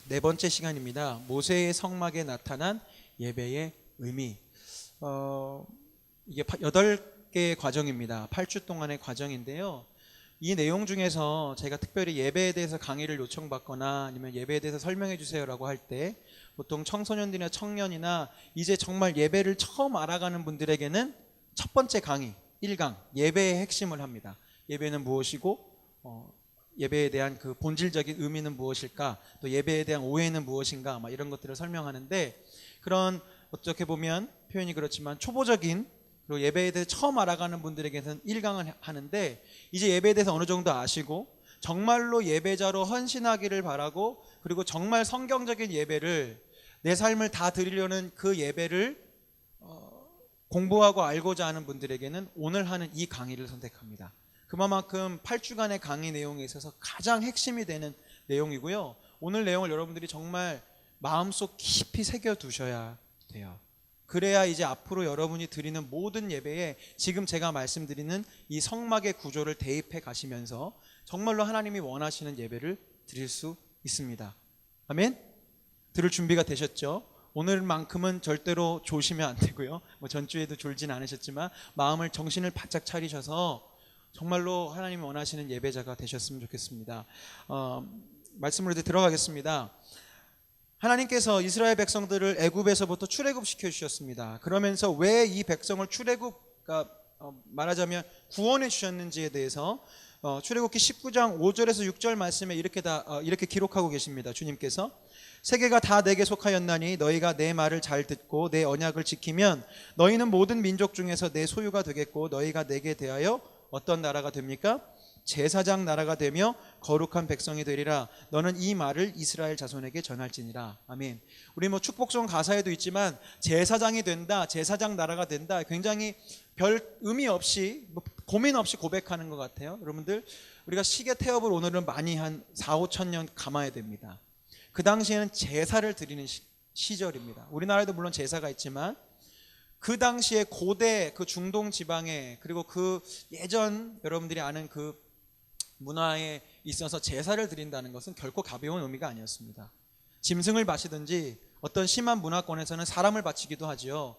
네 번째 시간입니다. 모세의 성막에 나타난 예배의 의미. 이게 8개의 과정입니다. 8주 동안의 과정인데요. 이 내용 중에서 제가 특별히 예배에 대해서 강의를 요청받거나 아니면 예배에 대해서 설명해 주세요라고 할 때 보통 청소년들이나 청년이나 이제 정말 예배를 처음 알아가는 분들에게는 첫 번째 강의 1강 예배의 핵심을 합니다. 예배는 무엇이고 예배에 대한 그 본질적인 의미는 무엇일까, 또 예배에 대한 오해는 무엇인가, 이런 것들을 설명하는데, 그런 어떻게 보면 표현이 그렇지만 초보적인 그리고 예배에 대해서 처음 알아가는 분들에게는 1강을 하는데, 이제 예배에 대해서 어느 정도 아시고 정말로 예배자로 헌신하기를 바라고, 그리고 정말 성경적인 예배를 내 삶을 다 드리려는 그 예배를 공부하고 알고자 하는 분들에게는 오늘 하는 이 강의를 선택합니다. 그만큼 8주간의 강의 내용에 있어서 가장 핵심이 되는 내용이고요. 오늘 내용을 여러분들이 정말 마음속 깊이 새겨두셔야 돼요. 그래야 이제 앞으로 여러분이 드리는 모든 예배에 지금 제가 말씀드리는 이 성막의 구조를 대입해 가시면서 정말로 하나님이 원하시는 예배를 드릴 수 있습니다. 아멘? 들을 준비가 되셨죠? 오늘만큼은 절대로 조시면 안 되고요. 전주에도 졸진 않으셨지만 마음을, 정신을 바짝 차리셔서 정말로 하나님이 원하시는 예배자가 되셨으면 좋겠습니다. 말씀으로 들어가겠습니다. 하나님께서 이스라엘 백성들을 애굽에서부터 출애굽시켜 주셨습니다. 그러면서 왜 이 백성을 말하자면 구원해 주셨는지에 대해서 출애굽기 19장 5절에서 6절 말씀에 이렇게 기록하고 계십니다. 주님께서 세계가 다 내게 속하였나니 너희가 내 말을 잘 듣고 내 언약을 지키면 너희는 모든 민족 중에서 내 소유가 되겠고 너희가 내게 대하여 어떤 나라가 됩니까? 제사장 나라가 되며 거룩한 백성이 되리라. 너는 이 말을 이스라엘 자손에게 전할지니라. 아멘. 우리 축복송 가사에도 있지만 제사장이 된다, 제사장 나라가 된다, 굉장히 별 의미 없이 고민 없이 고백하는 것 같아요. 여러분들, 우리가 시계 태엽을 오늘은 많이 한 4, 5천 년 감아야 됩니다. 그 당시에는 제사를 드리는 시절입니다. 우리나라에도 물론 제사가 있지만 그 당시에 고대 그 중동 지방에, 그리고 그 예전 여러분들이 아는 그 문화에 있어서 제사를 드린다는 것은 결코 가벼운 의미가 아니었습니다. 짐승을 바치든지 어떤 심한 문화권에서는 사람을 바치기도 하지요.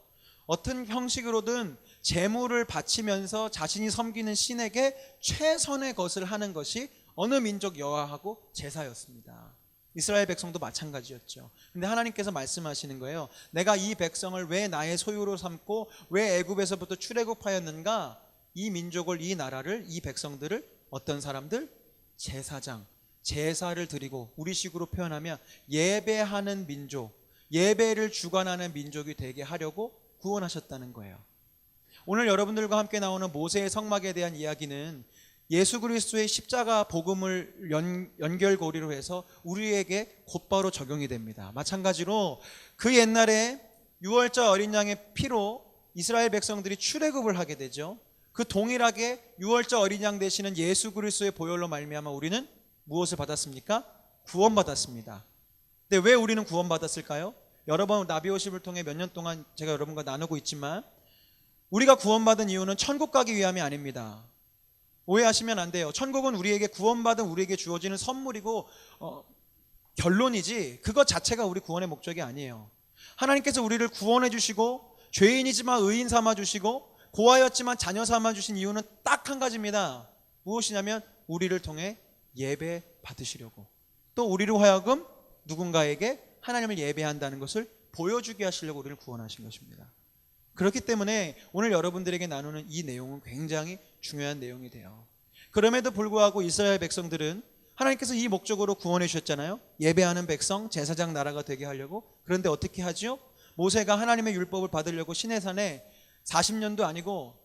어떤 형식으로든 제물을 바치면서 자신이 섬기는 신에게 최선의 것을 하는 것이 어느 민족 여하하고 제사였습니다. 이스라엘 백성도 마찬가지였죠. 근데 하나님께서 말씀하시는 거예요. 내가 이 백성을 왜 나의 소유로 삼고 왜 애굽에서부터 출애굽하였는가? 이 민족을, 이 나라를, 이 백성들을 어떤 사람들? 제사장, 제사를 드리고 우리식으로 표현하면 예배하는 민족, 예배를 주관하는 민족이 되게 하려고 구원하셨다는 거예요. 오늘 여러분들과 함께 나오는 모세의 성막에 대한 이야기는 예수 그리스도의 십자가 복음을 연결고리로 해서 우리에게 곧바로 적용이 됩니다. 마찬가지로 그 옛날에 유월절 어린 양의 피로 이스라엘 백성들이 출애굽을 하게 되죠. 그 동일하게 유월절 어린 양 되시는 예수 그리스도의 보혈로 말미암아 우리는 무엇을 받았습니까? 구원받았습니다. 근데 왜 우리는 구원받았을까요? 여러 번 나비오십을 통해 몇 년 동안 제가 여러분과 나누고 있지만 우리가 구원받은 이유는 천국 가기 위함이 아닙니다. 오해하시면 안 돼요. 천국은 우리에게 구원받은 우리에게 주어지는 선물이고 결론이지 그것 자체가 우리 구원의 목적이 아니에요. 하나님께서 우리를 구원해 주시고 죄인이지만 의인 삼아 주시고 고아였지만 자녀 삼아 주신 이유는 딱 한 가지입니다. 무엇이냐면 우리를 통해 예배 받으시려고, 또 우리로 하여금 누군가에게 하나님을 예배한다는 것을 보여주게 하시려고 우리를 구원하신 것입니다. 그렇기 때문에 오늘 여러분들에게 나누는 이 내용은 굉장히 중요한 내용이 돼요. 그럼에도 불구하고 이스라엘 백성들은 하나님께서 이 목적으로 구원해 주셨잖아요. 예배하는 백성, 제사장 나라가 되게 하려고. 그런데 어떻게 하죠? 모세가 하나님의 율법을 받으려고 시내산에 40년도 아니고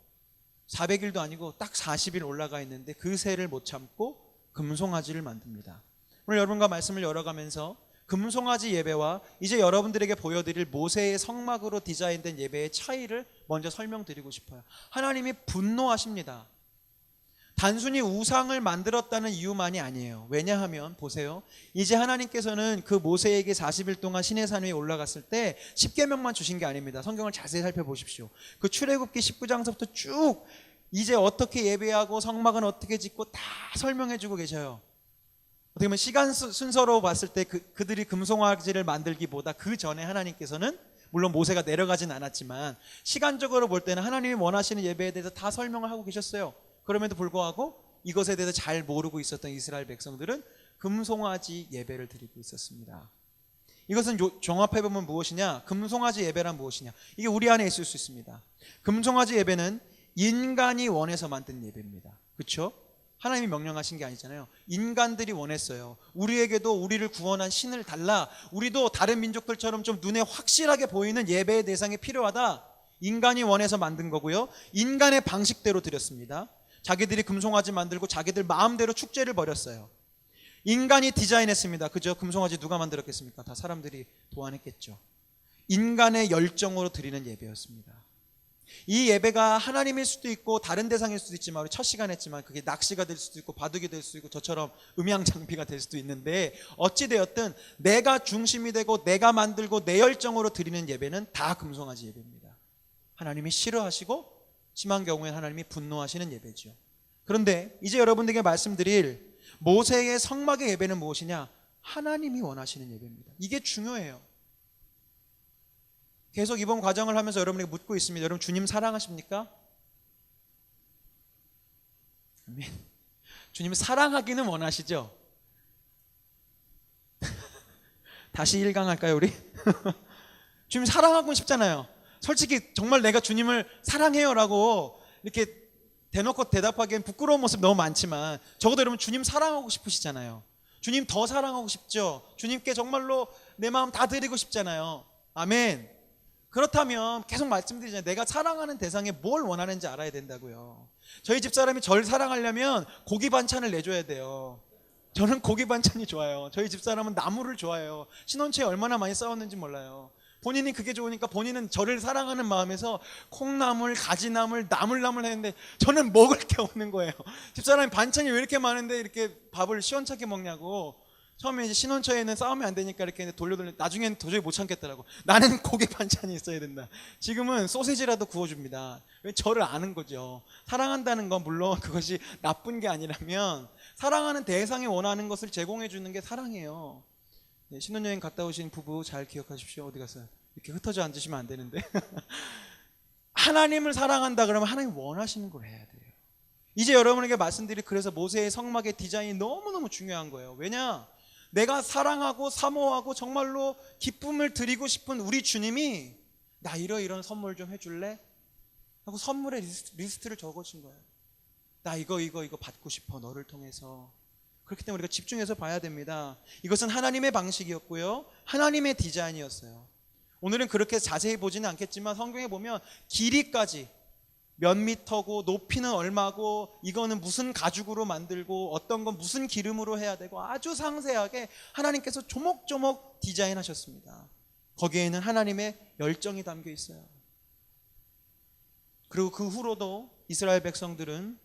400일도 아니고 딱 40일 올라가 있는데 그 새를 못 참고 금송아지를 만듭니다. 오늘 여러분과 말씀을 열어가면서 금송아지 예배와 이제 여러분들에게 보여드릴 모세의 성막으로 디자인된 예배의 차이를 먼저 설명드리고 싶어요. 하나님이 분노하십니다. 단순히 우상을 만들었다는 이유만이 아니에요. 왜냐하면 보세요. 이제 하나님께서는 그 모세에게 40일 동안 시내산 위에 올라갔을 때 10계명만 주신 게 아닙니다. 성경을 자세히 살펴보십시오. 그 출애굽기 19장서부터 쭉 이제 어떻게 예배하고 성막은 어떻게 짓고 다 설명해 주고 계셔요. 어떻게 보면 시간 순서로 봤을 때 그들이 금송아지를 만들기보다 그 전에 하나님께서는, 물론 모세가 내려가진 않았지만 시간적으로 볼 때는 하나님이 원하시는 예배에 대해서 다 설명을 하고 계셨어요. 그럼에도 불구하고 이것에 대해서 잘 모르고 있었던 이스라엘 백성들은 금송아지 예배를 드리고 있었습니다. 이것은 종합해보면 무엇이냐? 금송아지 예배란 무엇이냐? 이게 우리 안에 있을 수 있습니다. 금송아지 예배는 인간이 원해서 만든 예배입니다. 그렇죠? 하나님이 명령하신 게 아니잖아요. 인간들이 원했어요. 우리에게도 우리를 구원한 신을 달라. 우리도 다른 민족들처럼 좀 눈에 확실하게 보이는 예배의 대상이 필요하다. 인간이 원해서 만든 거고요. 인간의 방식대로 드렸습니다. 자기들이 금송아지 만들고 자기들 마음대로 축제를 벌였어요. 인간이 디자인했습니다. 그죠? 금송아지 누가 만들었겠습니까? 다 사람들이 도안했겠죠. 인간의 열정으로 드리는 예배였습니다. 이 예배가 하나님일 수도 있고 다른 대상일 수도 있지만, 우리 첫 시간 했지만 그게 낚시가 될 수도 있고 바둑이 될 수도 있고 저처럼 음향 장비가 될 수도 있는데, 어찌되었든 내가 중심이 되고 내가 만들고 내 열정으로 드리는 예배는 다 금송아지 예배입니다. 하나님이 싫어하시고 심한 경우에 하나님이 분노하시는 예배죠. 그런데 이제 여러분들에게 말씀드릴 모세의 성막의 예배는 무엇이냐? 하나님이 원하시는 예배입니다. 이게 중요해요. 계속 이번 과정을 하면서 여러분에게 묻고 있습니다. 여러분 주님 사랑하십니까? 아멘. 주님 사랑하기는 원하시죠? 다시 1강 할까요 우리? 주님 사랑하고 싶잖아요. 솔직히 정말 내가 주님을 사랑해요 라고 이렇게 대놓고 대답하기엔 부끄러운 모습 너무 많지만, 적어도 여러분 주님 사랑하고 싶으시잖아요. 주님 더 사랑하고 싶죠? 주님께 정말로 내 마음 다 드리고 싶잖아요. 아멘. 그렇다면 계속 말씀드리잖아요. 내가 사랑하는 대상에 뭘 원하는지 알아야 된다고요. 저희 집사람이 저를 사랑하려면 고기 반찬을 내줘야 돼요. 저는 고기 반찬이 좋아요. 저희 집사람은 나물을 좋아해요. 신혼초에 얼마나 많이 싸웠는지 몰라요. 본인이 그게 좋으니까 본인은 저를 사랑하는 마음에서 콩나물, 가지나물, 나물나물 했는데 저는 먹을 게 없는 거예요. 집사람이 반찬이 왜 이렇게 많은데 이렇게 밥을 시원찮게 먹냐고. 처음에 이제 신혼초에는 싸우면 안 되니까 이렇게 돌려 나중엔 도저히 못 참겠더라고. 나는 고기 반찬이 있어야 된다. 지금은 소시지라도 구워줍니다. 왜? 저를 아는 거죠. 사랑한다는 건 물론 그것이 나쁜 게 아니라면 사랑하는 대상이 원하는 것을 제공해 주는 게 사랑이에요. 네, 신혼여행 갔다 오신 부부 잘 기억하십시오. 어디 갔어요? 이렇게 흩어져 앉으시면 안 되는데 하나님을 사랑한다 그러면 하나님 원하시는 걸 해야 돼요. 이제 여러분에게 말씀드릴, 그래서 모세의 성막의 디자인이 너무너무 중요한 거예요. 왜냐? 내가 사랑하고 사모하고 정말로 기쁨을 드리고 싶은 우리 주님이 나 이런 선물 좀 해줄래? 하고 선물의 리스트를 적어준 거예요. 나 이거 받고 싶어, 너를 통해서. 그렇기 때문에 우리가 집중해서 봐야 됩니다. 이것은 하나님의 방식이었고요, 하나님의 디자인이었어요. 오늘은 그렇게 자세히 보지는 않겠지만 성경에 보면 길이까지 몇 미터고 높이는 얼마고 이거는 무슨 가죽으로 만들고 어떤 건 무슨 기름으로 해야 되고 아주 상세하게 하나님께서 조목조목 디자인하셨습니다. 거기에는 하나님의 열정이 담겨 있어요. 그리고 그 후로도 이스라엘 백성들은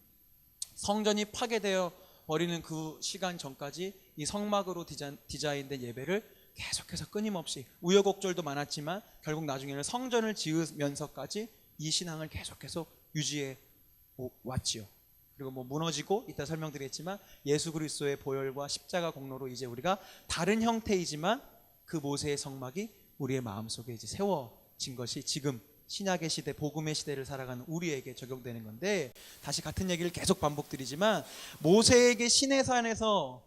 성전이 파괴되어 버리는 그 시간 전까지 이 성막으로 디자인된 예배를 계속해서 끊임없이, 우여곡절도 많았지만 결국 나중에는 성전을 지으면서까지 이 신앙을 계속해서 유지해 왔지요. 그리고 무너지고 이따 설명드리겠지만 예수 그리스도의 보혈과 십자가 공로로 이제 우리가 다른 형태이지만 그 모세의 성막이 우리의 마음속에 이제 세워진 것이 지금 신약의 시대, 복음의 시대를 살아가는 우리에게 적용되는 건데, 다시 같은 얘기를 계속 반복드리지만 모세에게 시내산에서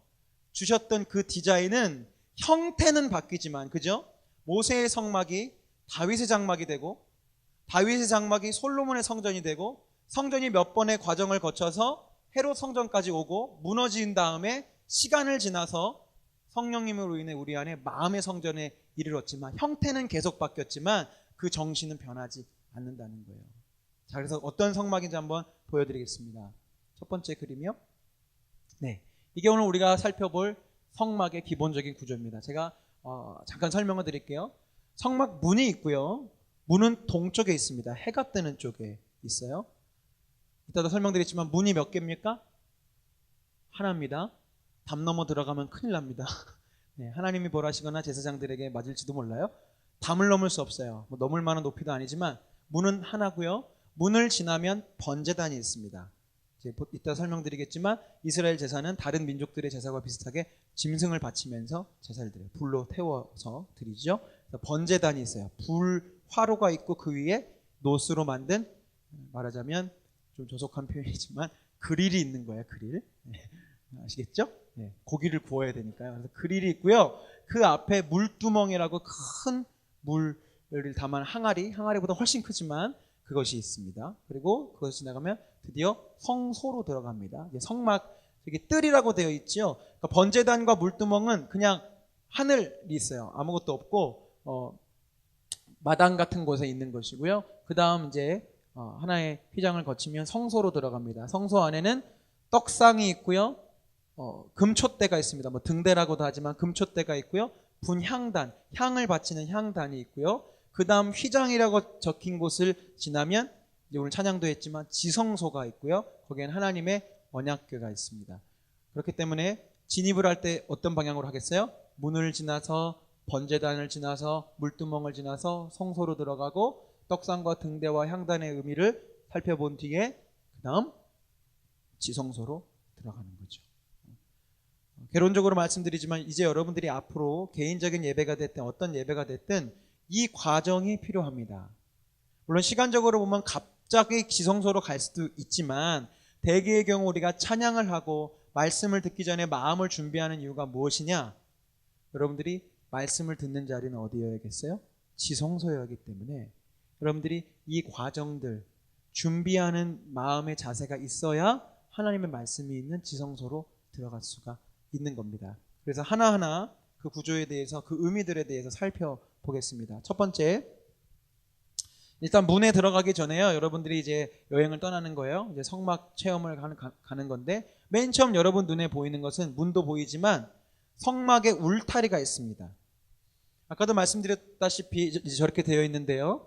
주셨던 그 디자인은 형태는 바뀌지만, 그죠? 모세의 성막이 다윗의 장막이 되고 다윗의 장막이 솔로몬의 성전이 되고 성전이 몇 번의 과정을 거쳐서 헤롯 성전까지 오고 무너진 다음에 시간을 지나서 성령님으로 인해 우리 안에 마음의 성전에 이르렀지만 형태는 계속 바뀌었지만 그 정신은 변하지 않는다는 거예요. 자, 그래서 어떤 성막인지 한번 보여드리겠습니다. 첫 번째 그림이요. 네, 이게 오늘 우리가 살펴볼 성막의 기본적인 구조입니다. 제가 잠깐 설명을 드릴게요. 성막 문이 있고요. 문은 동쪽에 있습니다. 해가 뜨는 쪽에 있어요. 이따도 설명드렸지만 문이 몇 개입니까? 하나입니다. 담 넘어 들어가면 큰일 납니다. 네, 하나님이 벌하시거나 제사장들에게 맞을지도 몰라요. 담을 넘을 수 없어요. 넘을 만한 높이도 아니지만 문은 하나고요. 문을 지나면 번제단이 있습니다. 이제 이따 설명드리겠지만 이스라엘 제사는 다른 민족들의 제사와 비슷하게 짐승을 바치면서 제사를 드려요. 불로 태워서 드리죠. 번제단이 있어요. 불 화로가 있고 그 위에 노스로 만든, 말하자면 좀 조속한 표현이지만 그릴이 있는 거예요. 그릴. 아시겠죠? 고기를 구워야 되니까요. 그래서 그릴이 있고요. 그 앞에 물두멍이라고 큰 물을 담은 항아리보다 훨씬 크지만 그것이 있습니다. 그리고 그것이 지나가면 드디어 성소로 들어갑니다. 성막, 여기 뜰이라고 되어 있죠. 그러니까 번제단과 물두멍은 그냥 하늘이 있어요. 아무것도 없고 마당 같은 곳에 있는 것이고요. 그 다음 이제 하나의 휘장을 거치면 성소로 들어갑니다. 성소 안에는 떡상이 있고요. 금촛대가 있습니다. 뭐 등대라고도 하지만 금촛대가 있고요. 분향단, 향을 바치는 향단이 있고요. 그 다음 휘장이라고 적힌 곳을 지나면 오늘 찬양도 했지만 지성소가 있고요. 거기에는 하나님의 언약궤가 있습니다. 그렇기 때문에 진입을 할 때 어떤 방향으로 하겠어요? 문을 지나서 번제단을 지나서 물두멍을 지나서 성소로 들어가고 떡상과 등대와 향단의 의미를 살펴본 뒤에 그 다음 지성소로 들어가는 거죠. 개론적으로 말씀드리지만 이제 여러분들이 앞으로 개인적인 예배가 됐든 어떤 예배가 됐든 이 과정이 필요합니다. 물론 시간적으로 보면 갑자기 지성소로 갈 수도 있지만 대개의 경우 우리가 찬양을 하고 말씀을 듣기 전에 마음을 준비하는 이유가 무엇이냐? 여러분들이 말씀을 듣는 자리는 어디여야겠어요? 지성소여야하기 때문에 여러분들이 이 과정들 준비하는 마음의 자세가 있어야 하나님의 말씀이 있는 지성소로 들어갈 수가 있는 겁니다. 그래서 하나하나 그 구조에 대해서, 그 의미들에 대해서 살펴보겠습니다. 첫 번째, 일단 문에 들어가기 전에요. 여러분들이 이제 여행을 떠나는 거예요. 이제 성막 체험을 가는 건데 맨 처음 여러분 눈에 보이는 것은 문도 보이지만 성막에 울타리가 있습니다. 아까도 말씀드렸다시피 저렇게 되어 있는데요.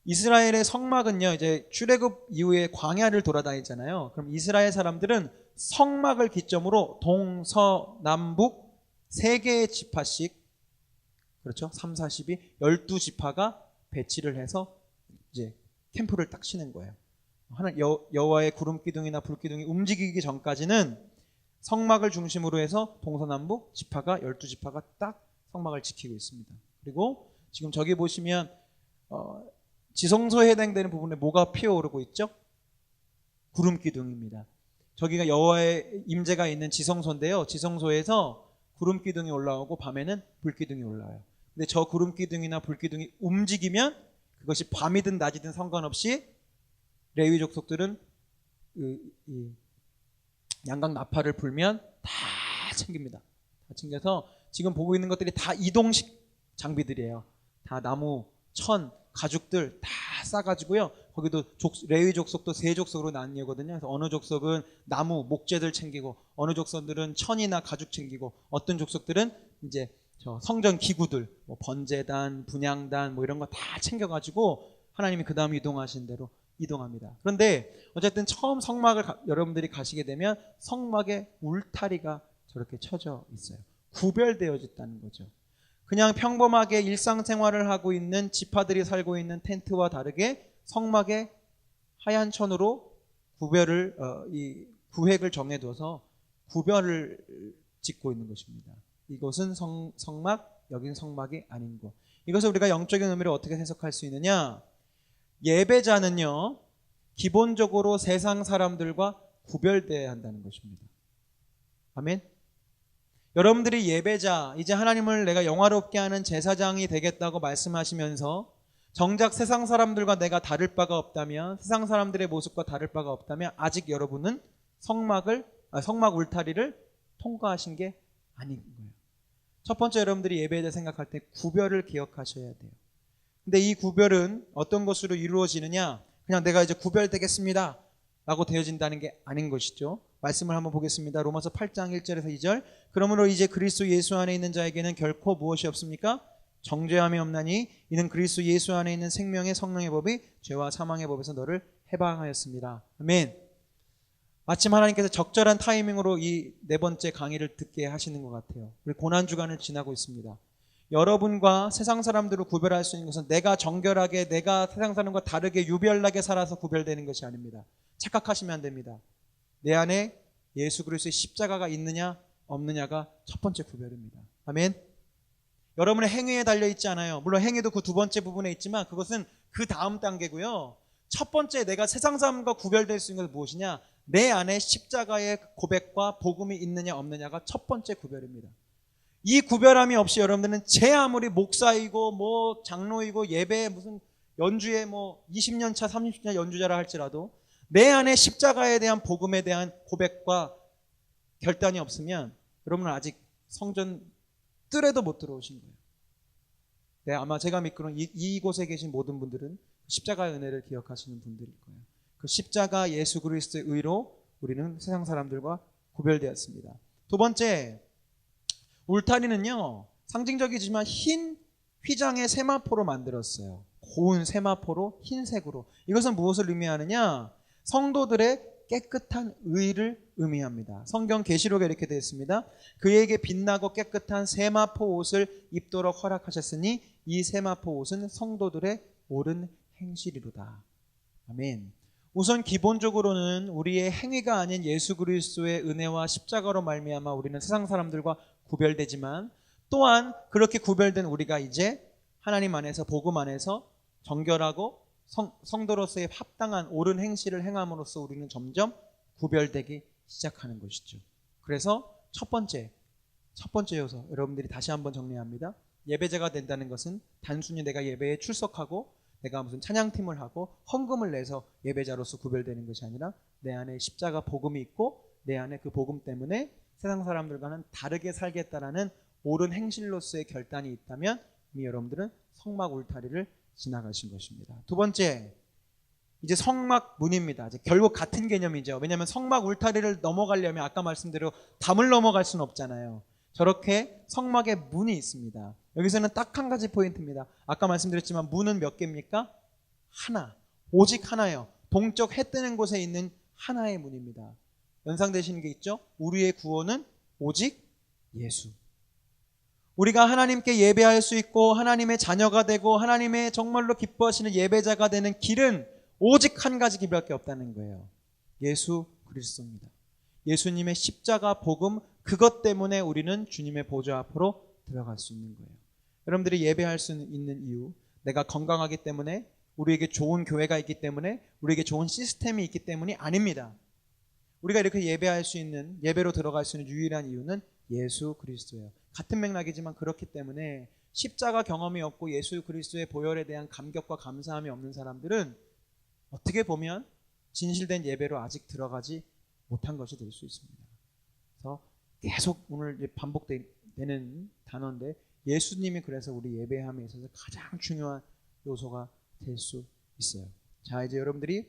이스라엘의 성막은요, 이제 출애굽 이후에 광야를 돌아다니잖아요. 그럼 이스라엘 사람들은 성막을 기점으로 동서남북 3개의 지파씩, 그렇죠? 3, 40이 12지파가 배치를 해서 이제 캠프를 딱 치는 거예요. 여호와의 구름 기둥이나 불 기둥이 움직이기 전까지는 성막을 중심으로 해서 동서남북 지파가 12지파가 딱 성막을 지키고 있습니다. 그리고 지금 저기 보시면 지성소에 해당되는 부분에 뭐가 피어오르고 있죠? 구름 기둥입니다. 저기가 여호와의 임재가 있는 지성소인데요. 지성소에서 구름 기둥이 올라오고 밤에는 불 기둥이 올라와요. 근데 저 구름 기둥이나 불 기둥이 움직이면 그것이 밤이든 낮이든 상관없이 레위 족속들은 양각 나팔을 불면 다 챙깁니다. 다 챙겨서 지금 보고 있는 것들이 다 이동식 장비들이에요. 다 나무, 천, 가죽들 다 싸가지고요. 거기도 레위 족속도 3족속으로 나뉘거든요. 그래서 어느 족속은 나무, 목재들 챙기고, 어느 족속들은 천이나 가죽 챙기고, 어떤 족속들은 이제 저 성전 기구들, 뭐 번제단, 분향단, 뭐 이런 거 다 챙겨가지고 하나님이 그 다음 이동하신 대로 이동합니다. 그런데 어쨌든 처음 성막을 여러분들이 가시게 되면 성막에 울타리가 저렇게 쳐져 있어요. 구별되어 있다는 거죠. 그냥 평범하게 일상생활을 하고 있는 지파들이 살고 있는 텐트와 다르게 성막에 하얀 천으로 이 구획을 정해둬서 구별을 짓고 있는 것입니다. 이것은 성막, 여긴 성막이 아닌 곳. 이것을 우리가 영적인 의미를 어떻게 해석할 수 있느냐? 예배자는요, 기본적으로 세상 사람들과 구별되어야 한다는 것입니다. 아멘. 여러분들이 예배자, 이제 하나님을 내가 영화롭게 하는 제사장이 되겠다고 말씀하시면서 정작 세상 사람들과 내가 다를 바가 없다면, 세상 사람들의 모습과 다를 바가 없다면 아직 여러분은 성막 울타리를 통과하신 게 아닌 거예요. 첫 번째, 여러분들이 예배에 대해 생각할 때 구별을 기억하셔야 돼요. 근데 이 구별은 어떤 것으로 이루어지느냐? 그냥 내가 이제 구별되겠습니다 라고 되어진다는 게 아닌 것이죠. 말씀을 한번 보겠습니다. 로마서 8장 1절에서 2절. 그러므로 이제 그리스도 예수 안에 있는 자에게는 결코 무엇이 없습니까? 정죄함이 없나니 이는 그리스도 예수 안에 있는 생명의 성령의 법이 죄와 사망의 법에서 너를 해방하였습니다. 아멘. 마침 하나님께서 적절한 타이밍으로 이 4번째 강의를 듣게 하시는 것 같아요. 우리 고난주간을 지나고 있습니다. 여러분과 세상 사람들을 구별할 수 있는 것은 내가 정결하게, 내가 세상 사람과 다르게 유별나게 살아서 구별되는 것이 아닙니다. 착각하시면 안 됩니다. 내 안에 예수 그리스도의 십자가가 있느냐 없느냐가 첫 번째 구별입니다. 아멘. 여러분의 행위에 달려있지 않아요. 물론 행위도 그 두 번째 부분에 있지만 그것은 그 다음 단계고요. 첫 번째 내가 세상 사람과 구별될 수 있는 것은 무엇이냐? 내 안에 십자가의 고백과 복음이 있느냐 없느냐가 첫 번째 구별입니다. 이 구별함이 없이 여러분들은 제 아무리 목사이고 뭐 장로이고 예배에 무슨 연주에 뭐 20년 차 30년 연주자라 할지라도 내 안에 십자가에 대한 복음에 대한 고백과 결단이 없으면 여러분은 아직 성전 뜰에도 못 들어오신 거예요. 네, 아마 제가 믿기로는 이곳에 계신 모든 분들은 십자가의 은혜를 기억하시는 분들일 거예요. 그 십자가 예수 그리스도의 의로 우리는 세상 사람들과 구별되었습니다. 두 번째, 울타리는요 상징적이지만 흰 휘장의 세마포로 만들었어요. 고운 세마포로 흰색으로. 이것은 무엇을 의미하느냐? 성도들의 깨끗한 의를 의미합니다. 성경 계시록에 이렇게 되어 있습니다. 그에게 빛나고 깨끗한 세마포 옷을 입도록 허락하셨으니 이 세마포 옷은 성도들의 옳은 행실이로다. 아멘. 우선 기본적으로는 우리의 행위가 아닌 예수 그리스도의 은혜와 십자가로 말미암아 우리는 세상 사람들과 구별되지만, 또한 그렇게 구별된 우리가 이제 하나님 안에서 복음 안에서 정결하고 성도로서의 합당한 옳은 행실을 행함으로써 우리는 점점 구별되기 시작하는 것이죠. 그래서 첫 번째 요소, 여러분들이 다시 한번 정리합니다. 예배자가 된다는 것은 단순히 내가 예배에 출석하고 내가 무슨 찬양팀을 하고 헌금을 내서 예배자로서 구별되는 것이 아니라 내 안에 십자가 복음이 있고 내 안에 그 복음 때문에 세상 사람들과는 다르게 살겠다라는 옳은 행실로서의 결단이 있다면 이미 여러분들은 성막 울타리를 지나가신 것입니다. 두 번째, 이제 성막 문입니다. 이제 결국 같은 개념이죠. 왜냐하면 성막 울타리를 넘어가려면 아까 말씀대로 담을 넘어갈 수는 없잖아요. 저렇게 성막에 문이 있습니다. 여기서는 딱 한 가지 포인트입니다. 아까 말씀드렸지만 문은 몇 개입니까? 하나. 오직 하나요. 동쪽 해 뜨는 곳에 있는 하나의 문입니다. 연상되시는 게 있죠? 우리의 구원은 오직 예수. 우리가 하나님께 예배할 수 있고 하나님의 자녀가 되고 하나님의 정말로 기뻐하시는 예배자가 되는 길은 오직 한 가지 길밖에 없다는 거예요. 예수 그리스도입니다. 예수님의 십자가 복음, 그것 때문에 우리는 주님의 보좌 앞으로 들어갈 수 있는 거예요. 여러분들이 예배할 수 있는 이유, 내가 건강하기 때문에, 우리에게 좋은 교회가 있기 때문에, 우리에게 좋은 시스템이 있기 때문이 아닙니다. 우리가 이렇게 예배할 수 있는, 예배로 들어갈 수 있는 유일한 이유는 예수 그리스도예요. 같은 맥락이지만 그렇기 때문에 십자가 경험이 없고 예수 그리스도의 보혈에 대한 감격과 감사함이 없는 사람들은 어떻게 보면 진실된 예배로 아직 들어가지 못한 것이 될 수 있습니다. 그래서 계속 오늘 반복되는 단어인데, 예수님이 그래서 우리 예배함에 있어서 가장 중요한 요소가 될 수 있어요. 자, 이제 여러분들이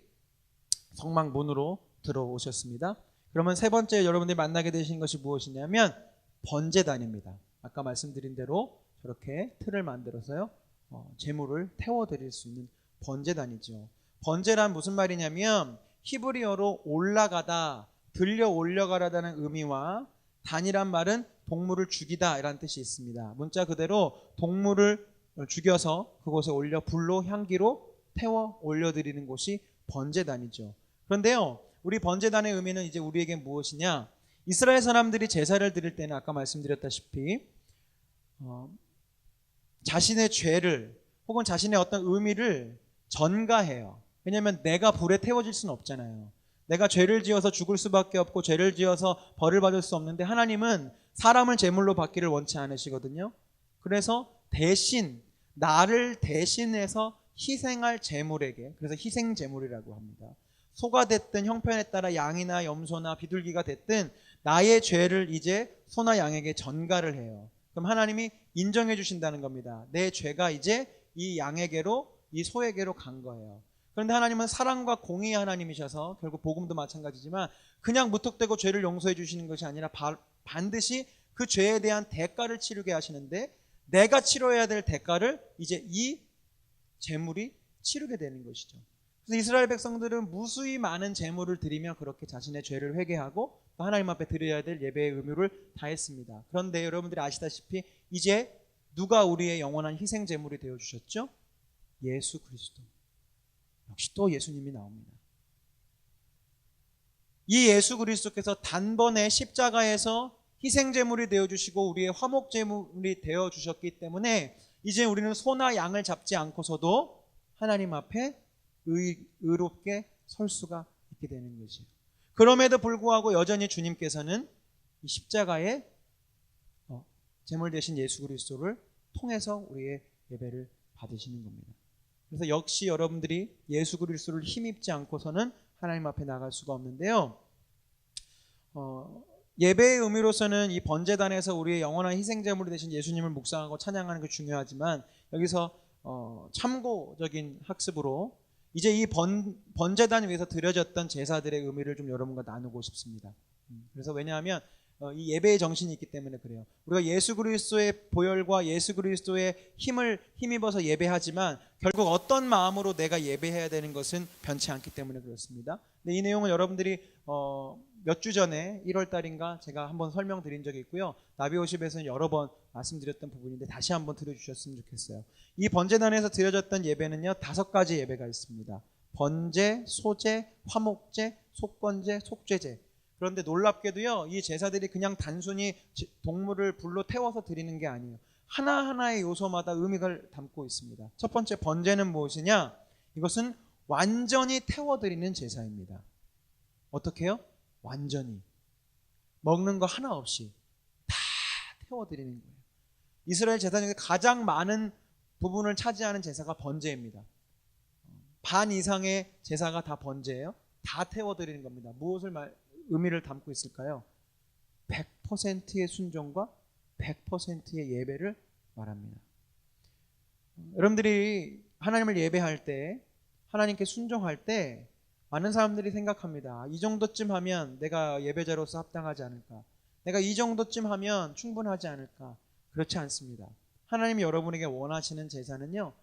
성막 문으로 들어오셨습니다. 그러면 세 번째 여러분들이 만나게 되신 것이 무엇이냐면 번제단입니다. 아까 말씀드린 대로 저렇게 틀을 만들어서요 제물을 태워드릴 수 있는 번제단이죠. 번제란 무슨 말이냐면 히브리어로 올라가다, 들려 올려가라다는 의미와 단이란 말은 동물을 죽이다 이라는 뜻이 있습니다. 문자 그대로 동물을 죽여서 그곳에 올려 불로 향기로 태워 올려드리는 곳이 번제단이죠. 그런데요, 우리 번제단의 의미는 이제 우리에게 무엇이냐? 이스라엘 사람들이 제사를 드릴 때는 아까 말씀드렸다시피 자신의 죄를 혹은 자신의 어떤 의미를 전가해요. 왜냐하면 내가 불에 태워질 수는 없잖아요. 내가 죄를 지어서 죽을 수밖에 없고 죄를 지어서 벌을 받을 수 없는데 하나님은 사람을 제물로 받기를 원치 않으시거든요. 그래서 대신 나를 대신해서 희생할 제물에게, 그래서 희생 제물이라고 합니다. 소가 됐든 형편에 따라 양이나 염소나 비둘기가 됐든 나의 죄를 이제 소나 양에게 전가를 해요. 그럼 하나님이 인정해 주신다는 겁니다. 내 죄가 이제 이 양에게로, 이 소에게로 간 거예요. 그런데 하나님은 사랑과 공의의 하나님이셔서 결국 복음도 마찬가지지만 그냥 무턱대고 죄를 용서해 주시는 것이 아니라 반드시 그 죄에 대한 대가를 치르게 하시는데, 내가 치러야 될 대가를 이제 이 제물이 치르게 되는 것이죠. 그래서 이스라엘 백성들은 무수히 많은 제물을 드리며 그렇게 자신의 죄를 회개하고 하나님 앞에 드려야 될 예배의 의무를 다했습니다. 그런데 여러분들이 아시다시피 이제 누가 우리의 영원한 희생 제물이 되어주셨죠? 예수 그리스도. 역시 또 예수님이 나옵니다. 이 예수 그리스도께서 단번에 십자가에서 희생제물이 되어주시고 우리의 화목제물이 되어주셨기 때문에 이제 우리는 소나 양을 잡지 않고서도 하나님 앞에 의롭게 설 수가 있게 되는 것이에요. 그럼에도 불구하고 여전히 주님께서는 이 십자가의 제물 되신 예수 그리스도를 통해서 우리의 예배를 받으시는 겁니다. 그래서 역시 여러분들이 예수 그리스도를 힘입지 않고서는 하나님 앞에 나갈 수가 없는데요. 예배의 의미로서는 이 번제단에서 우리의 영원한 희생제물이 되신 예수님을 묵상하고 찬양하는 게 중요하지만 여기서 참고적인 학습으로 이제 이 번제단 위에서 드려졌던 제사들의 의미를 좀 여러분과 나누고 싶습니다. 그래서 왜냐하면 이 예배의 정신이 있기 때문에 그래요. 우리가 예수 그리스도의 보혈과 예수 그리스도의 힘을 힘입어서 예배하지만 결국 어떤 마음으로 내가 예배해야 되는 것은 변치 않기 때문에 그렇습니다. 근데 이 내용은 여러분들이 몇 주 전에 1월 달인가 제가 한번 설명드린 적이 있고요. 나비오십에서는 여러 번 말씀드렸던 부분인데 다시 한번 들어주셨으면 좋겠어요. 이 번제단에서 드려졌던 예배는요 5가지 예배가 있습니다. 번제, 소제, 화목제, 속건제, 속죄제. 그런데 놀랍게도요 이 제사들이 그냥 단순히 동물을 불로 태워서 드리는 게 아니에요. 하나하나의 요소마다 의미를 담고 있습니다. 첫 번째 번제는 무엇이냐? 이것은 완전히 태워드리는 제사입니다. 어떻게 해요? 완전히 먹는 거 하나 없이 다 태워드리는 거예요. 이스라엘 제사 중에 가장 많은 부분을 차지하는 제사가 번제입니다. 반 이상의 제사가 다 번제예요. 다 태워드리는 겁니다. 무엇을 의미를 담고 있을까요? 100%의 순종과 100%의 예배를 말합니다. 여러분들이 하나님을 예배할 때, 하나님께 순종할 때 많은 사람들이 생각합니다. 이 정도쯤 하면 내가 예배자로서 합당하지 않을까? 내가 이 정도쯤 하면 충분하지 않을까? 그렇지 않습니다. 하나님이 여러분에게 원하시는 제사는요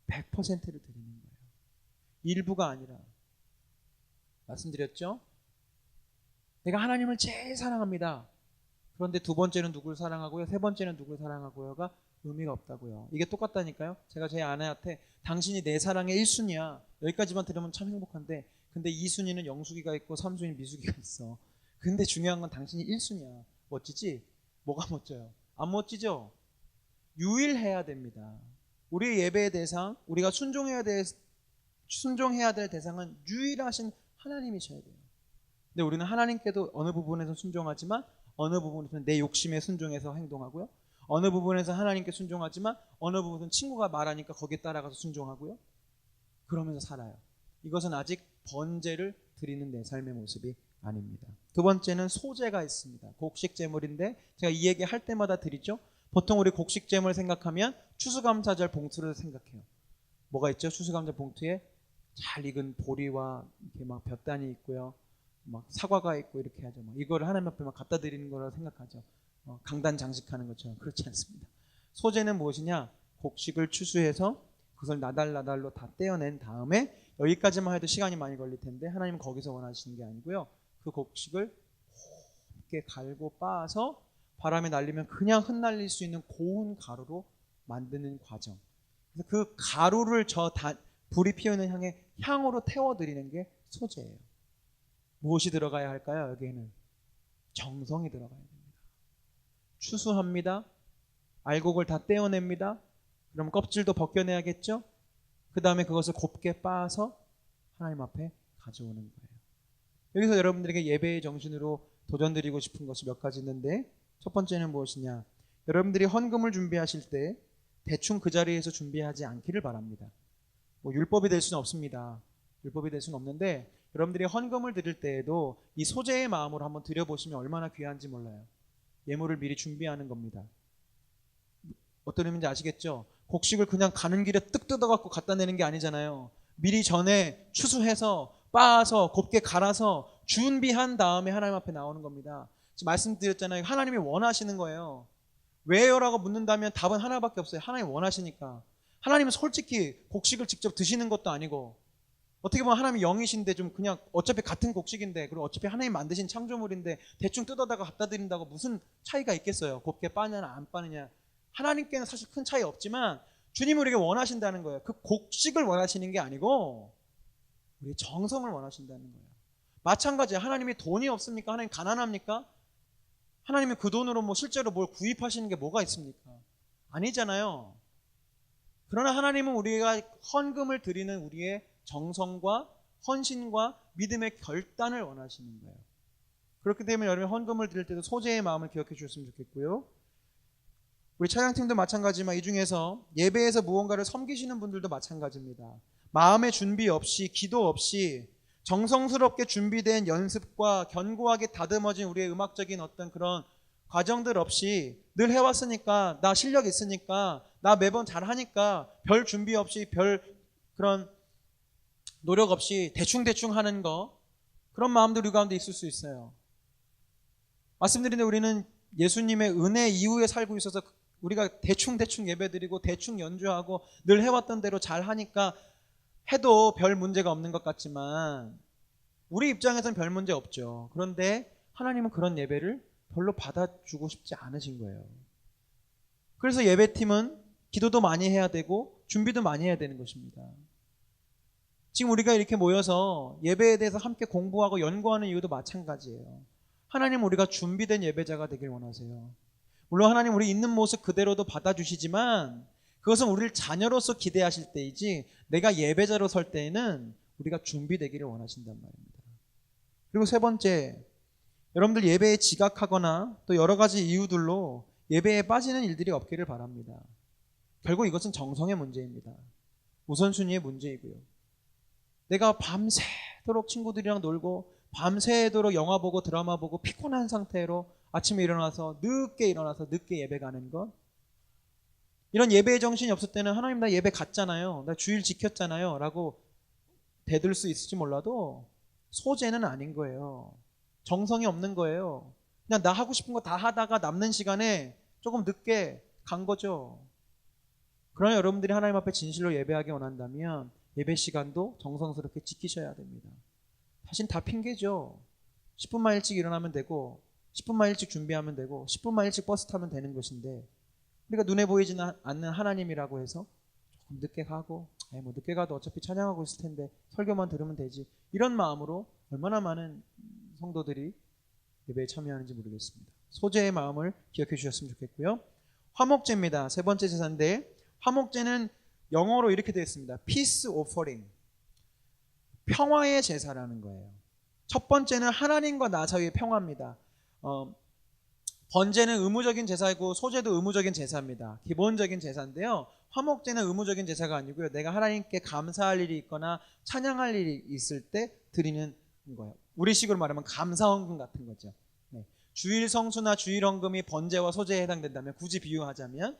100%를 드리는 거예요. 일부가 아니라. 말씀드렸죠? 내가 하나님을 제일 사랑합니다. 그런데 두 번째는 누굴 사랑하고요? 세 번째는 누굴 사랑하고요가 의미가 없다고요. 이게 똑같다니까요. 제가 제 아내한테 당신이 내 사랑의 1순위야. 여기까지만 들으면 참 행복한데 근데 2순위는 영숙이가 있고 3순위는 미숙이가 있어. 근데 중요한 건 당신이 1순위야. 멋지지? 뭐가 멋져요? 안 멋지죠? 유일해야 됩니다. 우리의 예배의 대상, 우리가 순종해야 될 대상은 유일하신 하나님이셔야 돼요. 근데 우리는 하나님께도 어느 부분에서 순종하지만 어느 부분에서는 내 욕심에 순종해서 행동하고요. 어느 부분에서 하나님께 순종하지만 어느 부분은 친구가 말하니까 거기에 따라가서 순종하고요. 그러면서 살아요. 이것은 아직 번제를 드리는 내 삶의 모습이 아닙니다. 두 번째는 소제가 있습니다. 곡식 제물인데 제가 이 얘기 할 때마다 드리죠. 보통 우리 곡식 제물 생각하면 추수감사절 봉투를 생각해요. 뭐가 있죠? 추수감사 봉투에 잘 익은 보리와 이렇게 막 볕단이 있고요. 막 사과가 있고 이렇게 하죠. 이거를 하나님 앞에 막 갖다 드리는 거라고 생각하죠. 강단 장식하는 것처럼. 그렇지 않습니다. 소제는 무엇이냐? 곡식을 추수해서 그것을 나달나달로 다 떼어낸 다음에 여기까지만 해도 시간이 많이 걸릴 텐데 하나님은 거기서 원하시는 게 아니고요. 그 곡식을 곱게 갈고 빻아서 바람에 날리면 그냥 흩날릴 수 있는 고운 가루로 만드는 과정. 그래서 그 가루를 불이 피우는 향으로 태워드리는 게 소제예요. 무엇이 들어가야 할까요? 여기에는 정성이 들어가야 됩니다. 추수합니다. 알곡을 다 떼어냅니다. 그럼 껍질도 벗겨내야겠죠? 그 다음에 그것을 곱게 빻아서 하나님 앞에 가져오는 거예요. 여기서 여러분들에게 예배의 정신으로 도전드리고 싶은 것이 몇 가지 있는데 첫 번째는 무엇이냐? 여러분들이 헌금을 준비하실 때 대충 그 자리에서 준비하지 않기를 바랍니다. 율법이 될 수는 없습니다. 율법이 될 수는 없는데 여러분들이 헌금을 드릴 때에도 이 소제의 마음으로 한번 드려보시면 얼마나 귀한지 몰라요. 예물을 미리 준비하는 겁니다. 어떤 의미인지 아시겠죠? 곡식을 그냥 가는 길에 뜩 뜯어갖고 갖다 내는 게 아니잖아요. 미리 전에 추수해서 빻아서 곱게 갈아서 준비한 다음에 하나님 앞에 나오는 겁니다. 지금 말씀드렸잖아요. 하나님이 원하시는 거예요. 왜요? 라고 묻는다면 답은 하나밖에 없어요. 하나님이 원하시니까. 하나님은 솔직히 곡식을 직접 드시는 것도 아니고 어떻게 보면 하나님이 영이신데 좀 그냥 어차피 같은 곡식인데 그리고 어차피 하나님 만드신 창조물인데 대충 뜯어다가 갖다 드린다고 무슨 차이가 있겠어요. 곱게 빠느냐 안 빠느냐. 하나님께는 사실 큰 차이 없지만 주님이 우리에게 원하신다는 거예요. 그 곡식을 원하시는 게 아니고 우리의 정성을 원하신다는 거예요. 마찬가지예요. 하나님이 돈이 없습니까? 하나님 가난합니까? 하나님이 그 돈으로 뭐 실제로 뭘 구입하시는 게 뭐가 있습니까? 아니잖아요. 그러나 하나님은 우리가 헌금을 드리는 우리의 정성과 헌신과 믿음의 결단을 원하시는 거예요. 그렇기 때문에 여러분 헌금을 드릴 때도 소재의 마음을 기억해 주셨으면 좋겠고요. 우리 찬양팀도 마찬가지지만 이 중에서 예배에서 무언가를 섬기시는 분들도 마찬가지입니다. 마음의 준비 없이, 기도 없이 정성스럽게 준비된 연습과 견고하게 다듬어진 우리의 음악적인 어떤 그런 과정들 없이 늘 해왔으니까, 나 실력 있으니까, 나 매번 잘하니까, 별 준비 없이, 별 그런 노력 없이 대충대충 하는 거, 그런 마음도 우리 가운데 있을 수 있어요. 말씀드리는데 우리는 예수님의 은혜 이후에 살고 있어서 우리가 대충대충 예배드리고 대충 연주하고 늘 해왔던 대로 잘하니까 해도 별 문제가 없는 것 같지만 우리 입장에서는 별 문제 없죠. 그런데 하나님은 그런 예배를 별로 받아주고 싶지 않으신 거예요. 그래서 예배팀은 기도도 많이 해야 되고 준비도 많이 해야 되는 것입니다. 지금 우리가 이렇게 모여서 예배에 대해서 함께 공부하고 연구하는 이유도 마찬가지예요. 하나님은 우리가 준비된 예배자가 되길 원하세요. 물론 하나님 우리 있는 모습 그대로도 받아주시지만 그것은 우리를 자녀로서 기대하실 때이지 내가 예배자로 설 때에는 우리가 준비되기를 원하신단 말입니다. 그리고 세 번째, 여러분들 예배에 지각하거나 또 여러 가지 이유들로 예배에 빠지는 일들이 없기를 바랍니다. 결국 이것은 정성의 문제입니다. 우선순위의 문제이고요. 내가 밤새도록 친구들이랑 놀고 밤새도록 영화 보고 드라마 보고 피곤한 상태로 아침에 일어나서 늦게 예배 가는 것, 이런 예배의 정신이 없을 때는 하나님 나 예배 갔잖아요, 나 주일 지켰잖아요 라고 대들 수 있을지 몰라도 소재는 아닌 거예요. 정성이 없는 거예요. 그냥 나 하고 싶은 거 다 하다가 남는 시간에 조금 늦게 간 거죠. 그러나 여러분들이 하나님 앞에 진실로 예배하기 원한다면 예배 시간도 정성스럽게 지키셔야 됩니다. 사실 다 핑계죠. 10분만 일찍 일어나면 되고 10분만 일찍 준비하면 되고 10분만 일찍 버스 타면 되는 것인데 우리가 눈에 보이지는 않는 하나님이라고 해서 조금 늦게 가고 뭐 늦게 가도 어차피 찬양하고 있을 텐데 설교만 들으면 되지, 이런 마음으로 얼마나 많은 성도들이 예배에 참여하는지 모르겠습니다. 소재의 마음을 기억해 주셨으면 좋겠고요. 화목제입니다. 세 번째 제사인데 화목제는 영어로 이렇게 되어 있습니다. Peace offering, 평화의 제사라는 거예요. 첫 번째는 하나님과 나 사이의 평화입니다. 번제는 의무적인 제사이고 소제도 의무적인 제사입니다. 기본적인 제사인데요. 화목제는 의무적인 제사가 아니고요. 내가 하나님께 감사할 일이 있거나 찬양할 일이 있을 때 드리는 거예요. 우리식으로 말하면 감사헌금 같은 거죠. 네. 주일 성수나 주일 헌금이 번제와 소제에 해당된다면, 굳이 비유하자면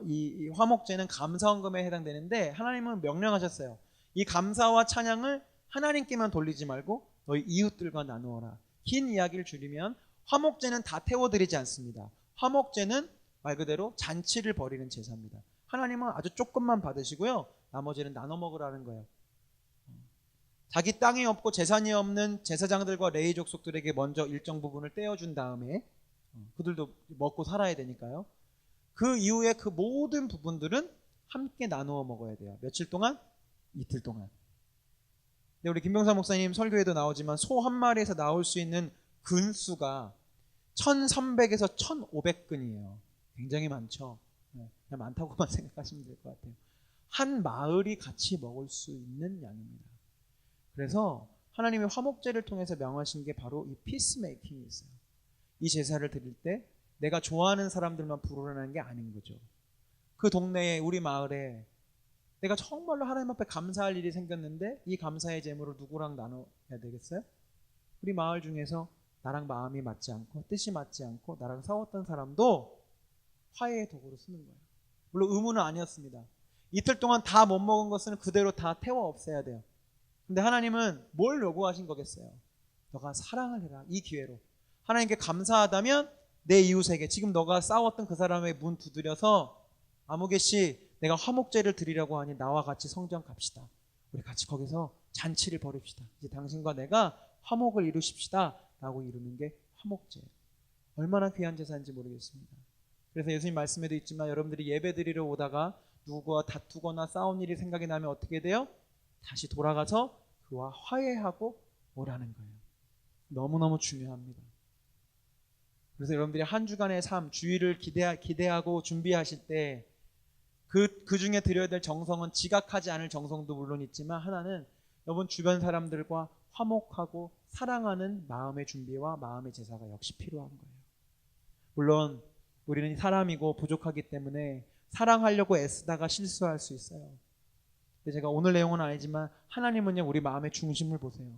이 화목제는 감사헌금에 해당되는데 하나님은 명령하셨어요. 이 감사와 찬양을 하나님께만 돌리지 말고 너희 이웃들과 나누어라. 긴 이야기를 줄이면 화목제는 다 태워드리지 않습니다. 화목제는 말 그대로 잔치를 벌이는 제사입니다. 하나님은 아주 조금만 받으시고요, 나머지는 나눠 먹으라는 거예요. 자기 땅이 없고 재산이 없는 제사장들과 레위 족속들에게 먼저 일정 부분을 떼어준 다음에 그들도 먹고 살아야 되니까요. 그 이후에 그 모든 부분들은 함께 나누어 먹어야 돼요. 며칠 동안? 이틀 동안. 네, 우리 김병사 목사님 설교에도 나오지만 소 한 마리에서 나올 수 있는 근수가 1300에서 1500근이에요. 굉장히 많죠. 그냥 많다고만 생각하시면 될 것 같아요. 한 마을이 같이 먹을 수 있는 양입니다. 그래서 하나님의 화목제를 통해서 명하신 게 바로 이 피스메이킹이 있어요. 이 제사를 드릴 때 내가 좋아하는 사람들만 부르라는 게 아닌 거죠. 그 동네에, 우리 마을에 내가 정말로 하나님 앞에 감사할 일이 생겼는데 이 감사의 제물을 누구랑 나눠야 되겠어요? 우리 마을 중에서 나랑 마음이 맞지 않고 뜻이 맞지 않고 나랑 싸웠던 사람도 화해의 도구로 쓰는 거예요. 물론 의무는 아니었습니다. 이틀 동안 다 못 먹은 것은 그대로 다 태워 없애야 돼요. 근데 하나님은 뭘 요구하신 거겠어요? 너가 사랑을 해라. 이 기회로 하나님께 감사하다면 내 이웃에게, 지금 너가 싸웠던 그 사람의 문 두드려서 아무개씨 내가 화목제를 드리려고 하니 나와 같이 성전 갑시다. 우리 같이 거기서 잔치를 벌입시다. 이제 당신과 내가 화목을 이루십시다 라고 이루는 게 화목제예요. 얼마나 귀한 제사인지 모르겠습니다. 그래서 예수님 말씀에도 있지만 여러분들이 예배 드리러 오다가 누구와 다투거나 싸운 일이 생각이 나면 어떻게 돼요? 다시 돌아가서 그와 화해하고 오라는 거예요. 너무너무 중요합니다. 그래서 여러분들이 한 주간의 삶, 주일을 기대하고 준비하실 때 그 중에 드려야 될 정성은 지각하지 않을 정성도 물론 있지만, 하나는 여러분 주변 사람들과 화목하고 사랑하는 마음의 준비와 마음의 제사가 역시 필요한 거예요. 물론 우리는 사람이고 부족하기 때문에 사랑하려고 애쓰다가 실수할 수 있어요. 근데 제가 오늘 내용은 아니지만 하나님은요, 우리 마음의 중심을 보세요.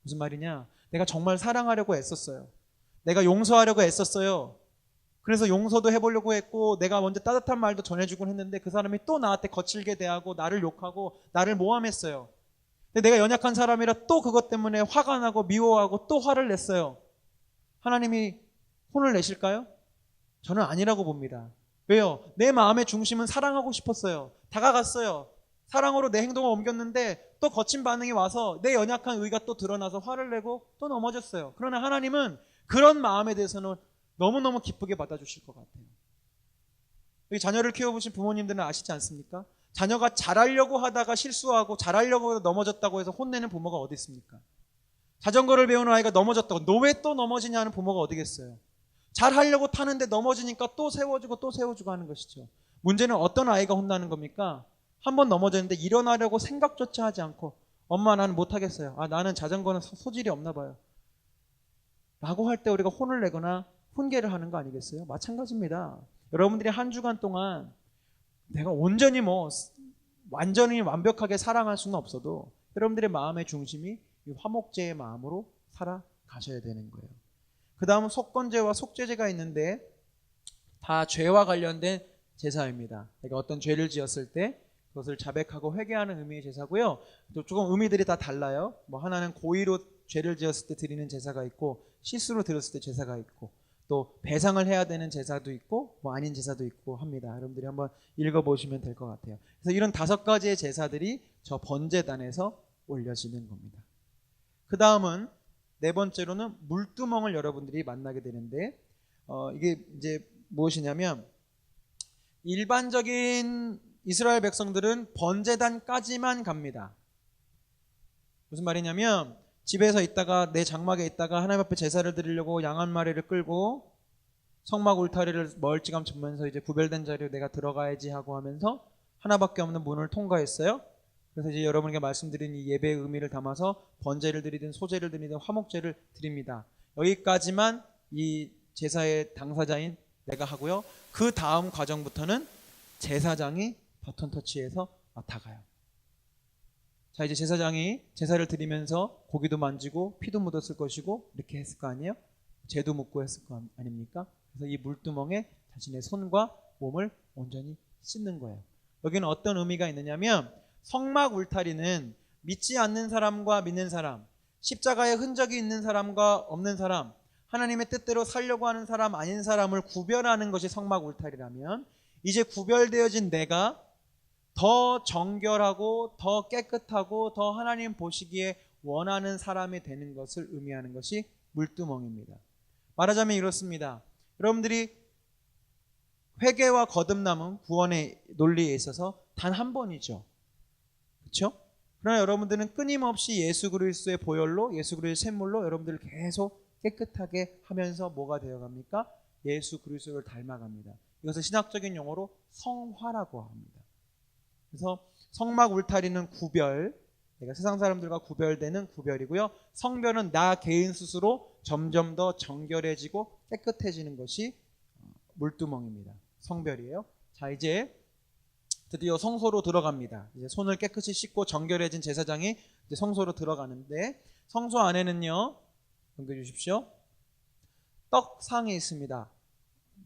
무슨 말이냐? 내가 정말 사랑하려고 애썼어요. 내가 용서하려고 애썼어요. 그래서 용서도 해보려고 했고 내가 먼저 따뜻한 말도 전해주곤 했는데 그 사람이 또 나한테 거칠게 대하고 나를 욕하고 나를 모함했어요. 근데 내가 연약한 사람이라 또 그것 때문에 화가 나고 미워하고 또 화를 냈어요. 하나님이 혼을 내실까요? 저는 아니라고 봅니다. 왜요? 내 마음의 중심은 사랑하고 싶었어요. 다가갔어요. 사랑으로 내 행동을 옮겼는데 또 거친 반응이 와서 내 연약한 의가 또 드러나서 화를 내고 또 넘어졌어요. 그러나 하나님은 그런 마음에 대해서는 너무너무 기쁘게 받아주실 것 같아요. 여기 자녀를 키워보신 부모님들은 아시지 않습니까? 자녀가 잘하려고 하다가 실수하고 잘하려고 넘어졌다고 해서 혼내는 부모가 어디 있습니까? 자전거를 배우는 아이가 넘어졌다고 너 왜 또 넘어지냐 하는 부모가 어디겠어요? 잘하려고 타는데 넘어지니까 또 세워주고 또 세워주고 하는 것이죠. 문제는 어떤 아이가 혼나는 겁니까? 한번 넘어졌는데 일어나려고 생각조차 하지 않고 엄마 나는 못하겠어요. 나는 자전거는 소질이 없나 봐요. 라고 할 때 우리가 혼을 내거나 훈계를 하는 거 아니겠어요? 마찬가지입니다. 여러분들이 한 주간 동안 내가 온전히 완전히 완벽하게 사랑할 수는 없어도 여러분들의 마음의 중심이 이 화목제의 마음으로 살아가셔야 되는 거예요. 그 다음은 속건제와 속죄제가 있는데 다 죄와 관련된 제사입니다. 내가 어떤 죄를 지었을 때 그것을 자백하고 회개하는 의미의 제사고요. 또 조금 의미들이 다 달라요. 하나는 고의로 죄를 지었을 때 드리는 제사가 있고 실수로 드렸을 때 제사가 있고 또 배상을 해야 되는 제사도 있고 아닌 제사도 있고 합니다. 여러분들이 한번 읽어보시면 될 것 같아요. 그래서 이런 5가지의 제사들이 저 번제단에서 올려지는 겁니다. 그 다음은 4번째로는 물두멍을 여러분들이 만나게 되는데 이게 이제 무엇이냐면 일반적인 이스라엘 백성들은 번제단까지만 갑니다. 무슨 말이냐면 집에서 있다가 내 장막에 있다가 하나님 앞에 제사를 드리려고 양 한 마리를 끌고 성막 울타리를 멀찌감 보면서 이제 구별된 자리로 내가 들어가야지 하고 하면서 하나밖에 없는 문을 통과했어요. 그래서 이제 여러분에게 말씀드린 이 예배의 의미를 담아서 번제를 드리든 소제를 드리든 화목제를 드립니다. 여기까지만 이 제사의 당사자인 내가 하고요. 그 다음 과정부터는 제사장이 바톤 터치해서 맡아가요. 자, 이제 제사장이 제사를 드리면서 고기도 만지고 피도 묻었을 것이고 이렇게 했을 거 아니에요? 재도 묻고 했을 거 아닙니까? 그래서 이 물두멍에 자신의 손과 몸을 온전히 씻는 거예요. 여기는 어떤 의미가 있느냐면 성막 울타리는 믿지 않는 사람과 믿는 사람, 십자가의 흔적이 있는 사람과 없는 사람, 하나님의 뜻대로 살려고 하는 사람 아닌 사람을 구별하는 것이 성막 울타리라면 이제 구별되어진 내가 더 정결하고 더 깨끗하고 더 하나님 보시기에 원하는 사람이 되는 것을 의미하는 것이 물두멍입니다. 말하자면 이렇습니다. 여러분들이 회개와 거듭남은 구원의 논리에 있어서 단 한 번이죠. 그렇죠? 그러나 여러분들은 끊임없이 예수 그리스도의 보혈로 예수 그리스도의 샘물로 여러분들을 계속 깨끗하게 하면서 뭐가 되어갑니까? 예수 그리스도를 닮아갑니다. 이것을 신학적인 용어로 성화라고 합니다. 그래서 성막 울타리는 구별, 내가 세상 사람들과 구별되는 구별이고요. 성별은 나 개인 스스로 점점 더 정결해지고 깨끗해지는 것이 물두멍입니다. 성별이에요. 자, 이제 드디어 성소로 들어갑니다. 이제 손을 깨끗이 씻고 정결해진 제사장이 이제 성소로 들어가는데 성소 안에는요, 넘겨 주십시오. 떡상이 있습니다.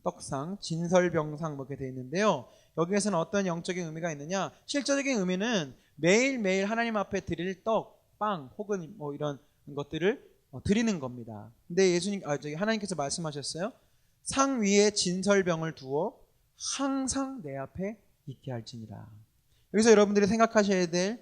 떡상, 진설병상 이렇게 되어 있는데요. 여기에서는 어떤 영적인 의미가 있느냐? 실제적인 의미는 매일매일 하나님 앞에 드릴 떡, 빵 혹은 이런 것들을 드리는 겁니다. 근데 하나님께서 말씀하셨어요. 상 위에 진설병을 두어 항상 내 앞에 있게 할지니라. 여기서 여러분들이 생각하셔야 될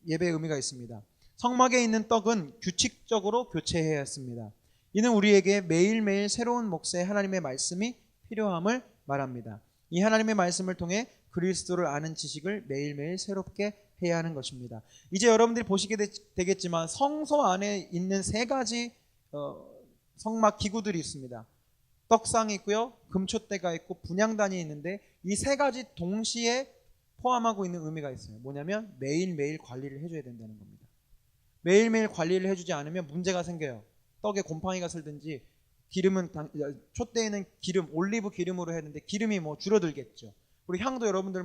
예배의 의미가 있습니다. 성막에 있는 떡은 규칙적으로 교체해야 했습니다. 이는 우리에게 매일매일 새로운 몫의 하나님의 말씀이 필요함을 말합니다. 이 하나님의 말씀을 통해 그리스도를 아는 지식을 매일매일 새롭게 해야 하는 것입니다. 이제 여러분들이 보시게 되겠지만 성소 안에 있는 세 가지 성막 기구들이 있습니다. 떡상이 있고요, 금촛대가 있고 분향단이 있는데 이 세 가지 동시에 포함하고 있는 의미가 있어요. 뭐냐면 매일매일 관리를 해줘야 된다는 겁니다. 매일매일 관리를 해주지 않으면 문제가 생겨요. 떡에 곰팡이가 슬든지, 기름은 촛대에는 기름, 올리브 기름으로 했는데 기름이 뭐 줄어들겠죠. 그리고 향도 여러분들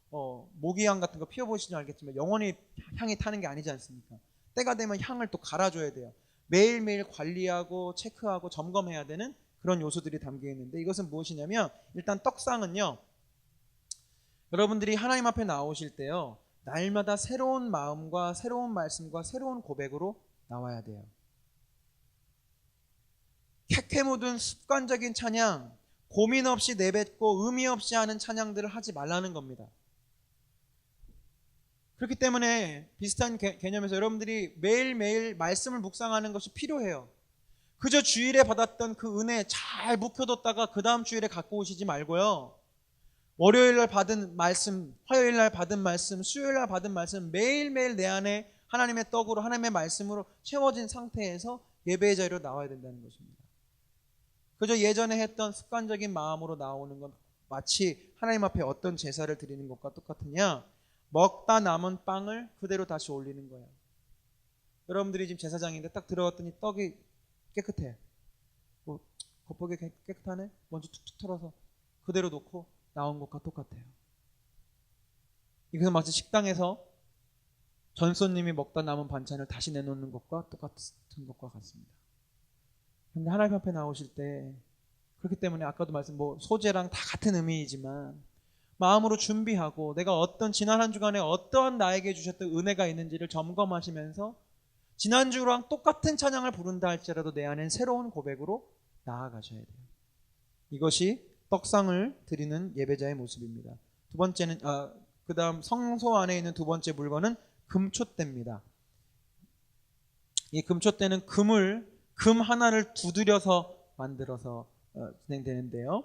모기향 같은 거 피워보시면 알겠지만 영원히 향이 타는 게 아니지 않습니까? 때가 되면 향을 또 갈아줘야 돼요. 매일매일 관리하고 체크하고 점검해야 되는 그런 요소들이 담겨 있는데, 이것은 무엇이냐면, 일단 떡상은요, 여러분들이 하나님 앞에 나오실 때요, 날마다 새로운 마음과 새로운 말씀과 새로운 고백으로 나와야 돼요. 캐캐 묻은 습관적인 찬양, 고민 없이 내뱉고 의미 없이 하는 찬양들을 하지 말라는 겁니다. 그렇기 때문에 비슷한 개념에서 여러분들이 매일매일 말씀을 묵상하는 것이 필요해요. 그저 주일에 받았던 그 은혜 잘 묵혀뒀다가 그 다음 주일에 갖고 오시지 말고요, 월요일날 받은 말씀, 화요일날 받은 말씀, 수요일날 받은 말씀, 매일매일 내 안에 하나님의 떡으로, 하나님의 말씀으로 채워진 상태에서 예배의 자리로 나와야 된다는 것입니다. 그저 예전에 했던 습관적인 마음으로 나오는 건 마치 하나님 앞에 어떤 제사를 드리는 것과 똑같으냐? 먹다 남은 빵을 그대로 다시 올리는 거예요. 여러분들이 지금 제사장인데 딱 들어갔더니 떡이 깨끗해. 겉보기 깨끗하네? 먼저 툭툭 털어서 그대로 놓고 나온 것과 똑같아요. 이것은 마치 식당에서 전 손님이 먹다 남은 반찬을 다시 내놓는 것과 똑같은 것과 같습니다. 근데 하나님 앞에 나오실 때, 그렇기 때문에 아까도 소재랑 다 같은 의미이지만 마음으로 준비하고 내가 어떤 지난 한 주간에 어떠한 나에게 주셨던 은혜가 있는지를 점검하시면서 지난 주랑 똑같은 찬양을 부른다 할지라도 내 안엔 새로운 고백으로 나아가셔야 돼요. 이것이 떡상을 드리는 예배자의 모습입니다. 두 번째는 그 다음 성소 안에 있는 두 번째 물건은 금촛대입니다. 이 금촛대는 금 하나를 두드려서 만들어서 진행되는데요,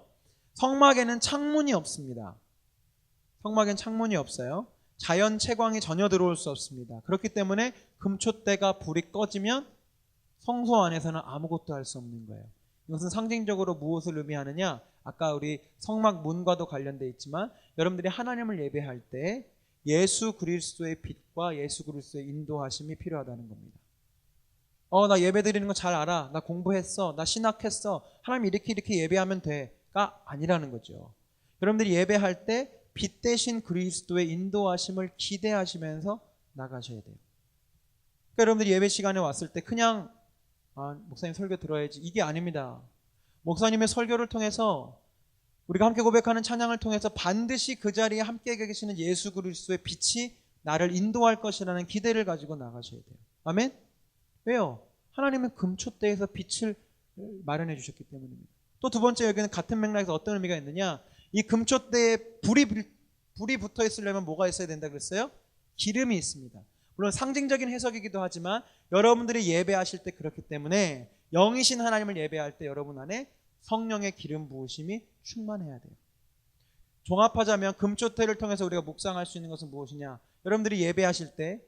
성막에는 창문이 없습니다. 성막엔 창문이 없어요. 자연 채광이 전혀 들어올 수 없습니다. 그렇기 때문에 금촛대가 불이 꺼지면 성소 안에서는 아무것도 할 수 없는 거예요. 이것은 상징적으로 무엇을 의미하느냐? 아까 우리 성막 문과도 관련되어 있지만 여러분들이 하나님을 예배할 때 예수 그리스도의 빛과 예수 그리스도의 인도하심이 필요하다는 겁니다. 나 예배 드리는 거 잘 알아, 나 공부했어, 나 신학했어, 하나님 이렇게 예배하면 돼가 아니라는 거죠. 여러분들이 예배할 때 빛 대신 그리스도의 인도하심을 기대하시면서 나가셔야 돼요. 그러니까 여러분들이 예배 시간에 왔을 때 그냥 목사님 설교 들어야지, 이게 아닙니다. 목사님의 설교를 통해서, 우리가 함께 고백하는 찬양을 통해서 반드시 그 자리에 함께 계시는 예수 그리스도의 빛이 나를 인도할 것이라는 기대를 가지고 나가셔야 돼요. 아멘? 왜요? 하나님은 금촛대에서 빛을 마련해 주셨기 때문입니다. 또 두 번째, 여기는 같은 맥락에서 어떤 의미가 있느냐? 이 금촛대에 불이 붙어 있으려면 뭐가 있어야 된다 그랬어요? 기름이 있습니다. 물론 상징적인 해석이기도 하지만 여러분들이 예배하실 때 그렇기 때문에 영이신 하나님을 예배할 때 여러분 안에 성령의 기름 부으심이 충만해야 돼요. 종합하자면 금촛대를 통해서 우리가 묵상할 수 있는 것은 무엇이냐? 여러분들이 예배하실 때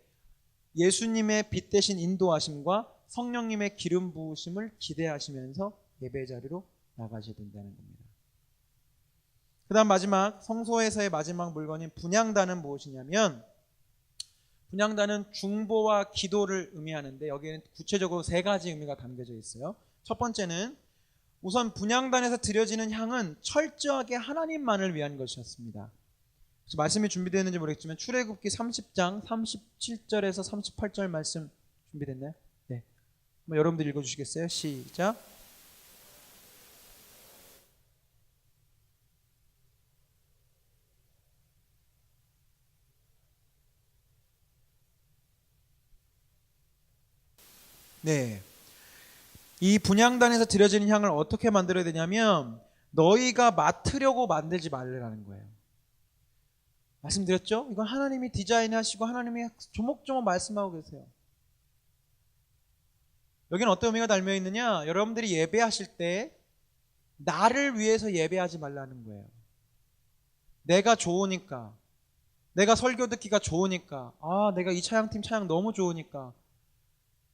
예수님의 빛 대신 인도하심과 성령님의 기름 부으심을 기대하시면서 예배 자리로 나가셔야 된다는 겁니다. 그 다음 마지막, 성소에서의 마지막 물건인 분향단은 무엇이냐면, 분향단은 중보와 기도를 의미하는데 여기에는 구체적으로 세 가지 의미가 담겨져 있어요. 첫 번째는, 우선 분향단에서 드려지는 향은 철저하게 하나님만을 위한 것이었습니다. 말씀이 준비되어 있는지 모르겠지만 출애굽기 30장 37절에서 38절 말씀 준비됐나요? 네. 여러분들 읽어주시겠어요? 시작. 네. 이 분향단에서 드려지는 향을 어떻게 만들어야 되냐면 너희가 맡으려고 만들지 말라는 거예요. 말씀드렸죠? 이건 하나님이 디자인하시고 하나님이 조목조목 말씀하고 계세요. 여기는 어떤 의미가 담겨 있느냐? 여러분들이 예배하실 때 나를 위해서 예배하지 말라는 거예요. 내가 좋으니까, 내가 설교 듣기가 좋으니까, 내가 이 찬양팀 찬양 너무 좋으니까.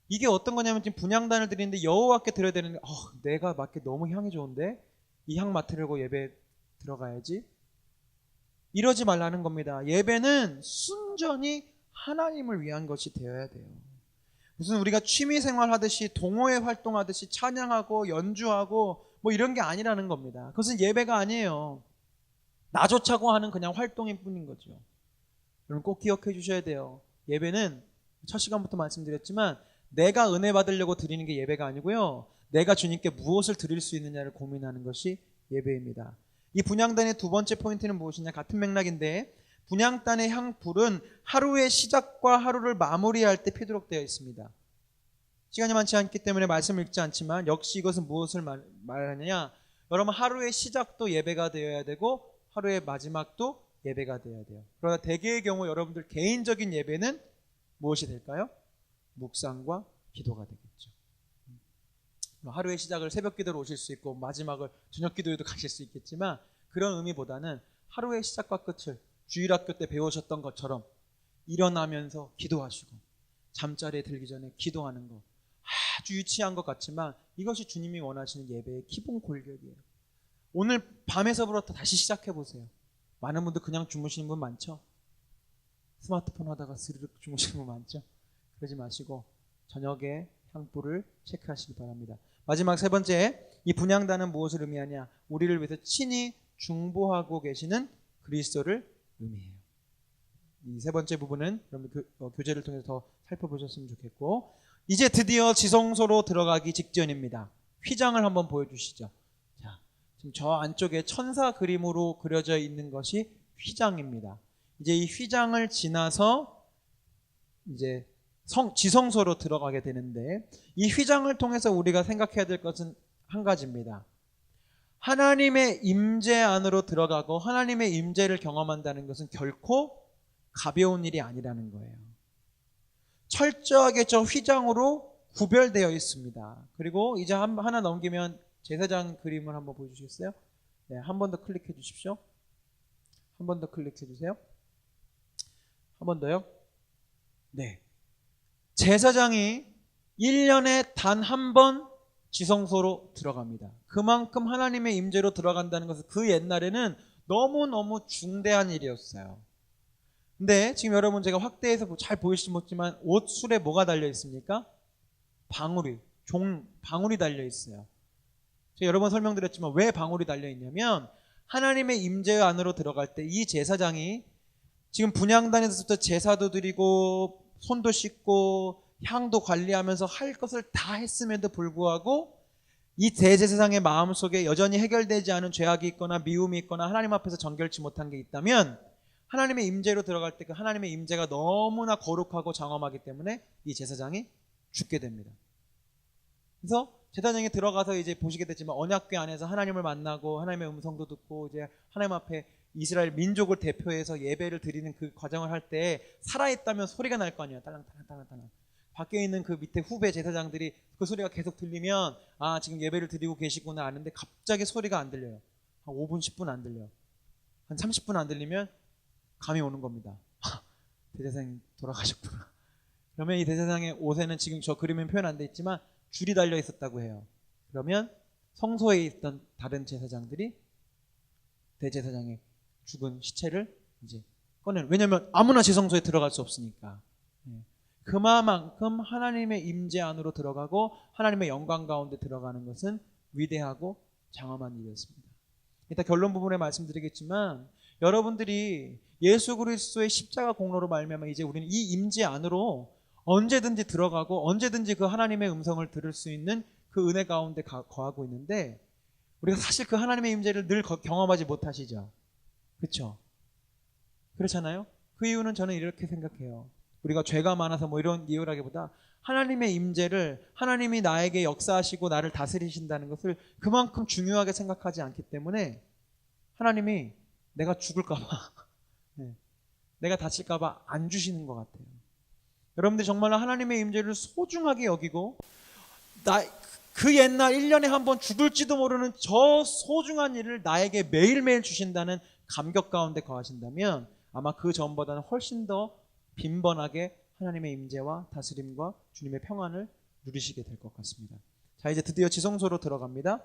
이게 어떤 거냐면 지금 분향단을 드리는데 여호와께 드려야 되는데 내가 맡기 너무 향이 좋은데 이 향 맡으려고 예배 들어가야지. 이러지 말라는 겁니다. 예배는 순전히 하나님을 위한 것이 되어야 돼요. 무슨 우리가 취미생활 하듯이 동호회 활동하듯이 찬양하고 연주하고 뭐 이런 게 아니라는 겁니다. 그것은 예배가 아니에요. 나조차고 하는 그냥 활동일 뿐인 거죠. 여러분 꼭 기억해 주셔야 돼요. 예배는 첫 시간부터 말씀드렸지만 내가 은혜 받으려고 드리는 게 예배가 아니고요. 내가 주님께 무엇을 드릴 수 있느냐를 고민하는 것이 예배입니다. 이 분향단의 두 번째 포인트는 무엇이냐? 같은 맥락인데 분향단의 향불은 하루의 시작과 하루를 마무리할 때 피도록 되어 있습니다. 시간이 많지 않기 때문에 말씀을 읽지 않지만 역시 이것은 무엇을 말하느냐? 여러분 하루의 시작도 예배가 되어야 되고 하루의 마지막도 예배가 되어야 돼요. 그러나 대개의 경우 여러분들 개인적인 예배는 무엇이 될까요? 묵상과 기도가 되겠죠. 하루의 시작을 새벽 기도로 오실 수 있고 마지막을 저녁 기도에도 가실 수 있겠지만 그런 의미보다는 하루의 시작과 끝을 주일학교 때 배우셨던 것처럼 일어나면서 기도하시고 잠자리에 들기 전에 기도하는 거 아주 유치한 것 같지만 이것이 주님이 원하시는 예배의 기본 골격이에요. 오늘 밤에서부터 다시 시작해 보세요. 많은 분들 그냥 주무시는 분 많죠? 스마트폰 하다가 스르륵 주무시는 분 많죠? 그러지 마시고 저녁에 향불을 체크하시기 바랍니다. 마지막 세 번째, 이 분향단은 무엇을 의미하냐? 우리를 위해서 친히 중보하고 계시는 그리스도를 의미해요. 이 세 번째 부분은 여러분 교재를 통해서 더 살펴보셨으면 좋겠고, 이제 드디어 지성소로 들어가기 직전입니다. 휘장을 한번 보여주시죠. 자, 지금 저 안쪽에 천사 그림으로 그려져 있는 것이 휘장입니다. 이제 이 휘장을 지나서 이제 지성소로 들어가게 되는데, 이 휘장을 통해서 우리가 생각해야 될 것은 한 가지입니다. 하나님의 임재 안으로 들어가고 하나님의 임재를 경험한다는 것은 결코 가벼운 일이 아니라는 거예요. 철저하게 저 휘장으로 구별되어 있습니다. 그리고 이제 하나 넘기면 제사장 그림을 한번 보여주시겠어요? 네, 한 번 더 클릭해 주십시오. 한 번 더 클릭해 주세요. 한 번 더요. 네. 제사장이 1년에 단 한 번 지성소로 들어갑니다. 그만큼 하나님의 임재로 들어간다는 것은 그 옛날에는 너무너무 중대한 일이었어요. 근데 지금 여러분 제가 확대해서 잘 보이시지 못지만 옷술에 뭐가 달려 있습니까? 방울이, 방울이 달려 있어요. 제가 여러 번 설명드렸지만 왜 방울이 달려 있냐면 하나님의 임재 안으로 들어갈 때 이 제사장이 지금 분향단에서부터 제사도 드리고 손도 씻고 향도 관리하면서 할 것을 다 했음에도 불구하고 이 대제사장의 마음속에 여전히 해결되지 않은 죄악이 있거나 미움이 있거나 하나님 앞에서 정결치 못한 게 있다면 하나님의 임재로 들어갈 때 그 하나님의 임재가 너무나 거룩하고 장엄하기 때문에 이 제사장이 죽게 됩니다. 그래서 제사장이 들어가서 이제 보시게 됐지만 언약궤 안에서 하나님을 만나고 하나님의 음성도 듣고 이제 하나님 앞에 이스라엘 민족을 대표해서 예배를 드리는 그 과정을 할 때 살아있다면 소리가 날 거 아니에요. 딸랑딸랑딸랑. 밖에 있는 그 밑에 후배 제사장들이 그 소리가 계속 들리면 지금 예배를 드리고 계시구나 아는데 갑자기 소리가 안 들려요. 한 5분 10분 안 들려요. 한 30분 안 들리면 감이 오는 겁니다. 대제사장이 돌아가셨구나. 그러면 이 대제사장의 옷에는 지금 저 그림엔 표현 안 돼 있지만 줄이 달려 있었다고 해요. 그러면 성소에 있던 다른 제사장들이 대제사장의 죽은 시체를 이제 꺼내는, 왜냐하면 아무나 지성소에 들어갈 수 없으니까. 그만큼 하나님의 임재 안으로 들어가고 하나님의 영광 가운데 들어가는 것은 위대하고 장엄한 일이었습니다. 이따 결론 부분에 말씀드리겠지만 여러분들이 예수 그리스도의 십자가 공로로 말미암아 이제 우리는 이 임재 안으로 언제든지 들어가고 언제든지 그 하나님의 음성을 들을 수 있는 그 은혜 가운데 거하고 있는데, 우리가 사실 그 하나님의 임재를 늘 경험하지 못하시죠. 그렇죠? 그렇잖아요? 그 이유는 저는 이렇게 생각해요. 우리가 죄가 많아서 뭐 이런 이유라기보다 하나님의 임재를, 하나님이 나에게 역사하시고 나를 다스리신다는 것을 그만큼 중요하게 생각하지 않기 때문에 하나님이 내가 죽을까 봐 내가 다칠까 봐 안 주시는 것 같아요. 여러분들이 정말로 하나님의 임재를 소중하게 여기고 그 옛날 1년에 한 번 죽을지도 모르는 저 소중한 일을 나에게 매일매일 주신다는 감격 가운데 거하신다면 아마 그 전보다는 훨씬 더 빈번하게 하나님의 임재와 다스림과 주님의 평안을 누리시게 될 것 같습니다. 자, 이제 드디어 지성소로 들어갑니다.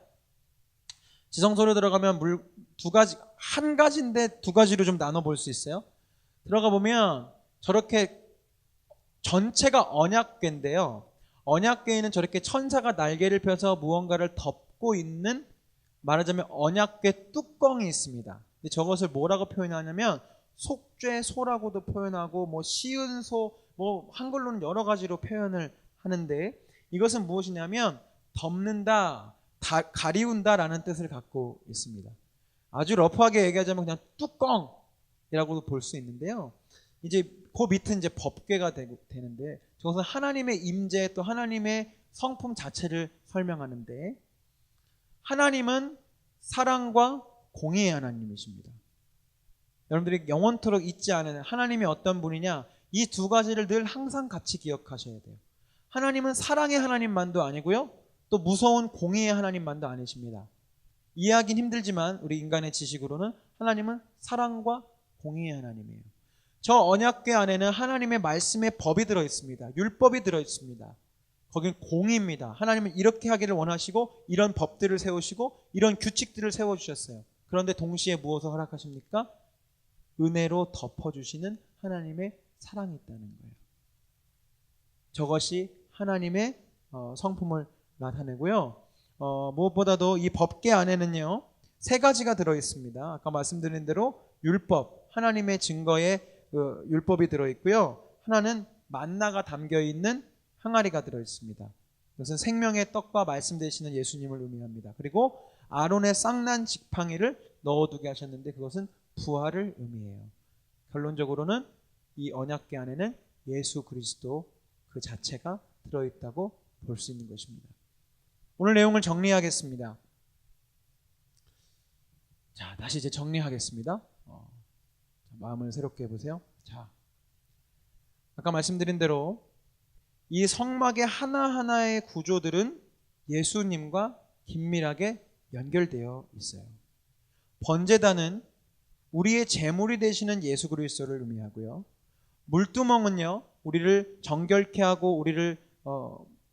지성소로 들어가면 두 가지, 한 가지인데 두 가지로 좀 나눠볼 수 있어요. 들어가 보면 저렇게 전체가 언약궤인데요. 언약궤에는 저렇게 천사가 날개를 펴서 무언가를 덮고 있는, 말하자면 언약궤 뚜껑이 있습니다. 근데 저것을 뭐라고 표현하냐면 속죄소라고도 표현하고 뭐 시은소, 뭐 한글로는 여러 가지로 표현을 하는데, 이것은 무엇이냐면 덮는다, 가리운다라는 뜻을 갖고 있습니다. 아주 러프하게 얘기하자면 그냥 뚜껑이라고도 볼 수 있는데요. 이제 그 밑은 이제 법궤가 되는데, 저것은 하나님의 임재, 또 하나님의 성품 자체를 설명하는데, 하나님은 사랑과 공의의 하나님이십니다. 여러분들이 영원토록 잊지 않은 하나님이 어떤 분이냐, 이 두 가지를 늘 항상 같이 기억하셔야 돼요. 하나님은 사랑의 하나님만도 아니고요, 또 무서운 공의의 하나님만도 아니십니다. 이해하긴 힘들지만 우리 인간의 지식으로는 하나님은 사랑과 공의의 하나님이에요. 저 언약궤 안에는 하나님의 말씀의 법이 들어있습니다. 율법이 들어있습니다. 거긴 공의입니다. 하나님은 이렇게 하기를 원하시고 이런 법들을 세우시고 이런 규칙들을 세워주셨어요. 그런데 동시에 무엇을 허락하십니까? 은혜로 덮어주시는 하나님의 사랑이 있다는 거예요. 저것이 하나님의 성품을 나타내고요. 무엇보다도 이 법궤 안에는요, 세 가지가 들어있습니다. 아까 말씀드린 대로 율법, 하나님의 증거의 율법이 들어있고요. 하나는 만나가 담겨있는 항아리가 들어있습니다. 이것은 생명의 떡과 말씀 되시는 예수님을 의미합니다. 그리고 아론의 쌍난 지팡이를 넣어두게 하셨는데 그것은 부활을 의미해요. 결론적으로는 이 언약궤 안에는 예수 그리스도 그 자체가 들어있다고 볼 수 있는 것입니다. 오늘 내용을 정리하겠습니다. 자, 다시 이제 정리하겠습니다. 마음을 새롭게 해보세요. 자, 아까 말씀드린 대로 이 성막의 하나하나의 구조들은 예수님과 긴밀하게 연결되어 있어요. 번제단은 우리의 제물이 되시는 예수 그리스도를 의미하고요. 물두멍은요, 우리를 정결케 하고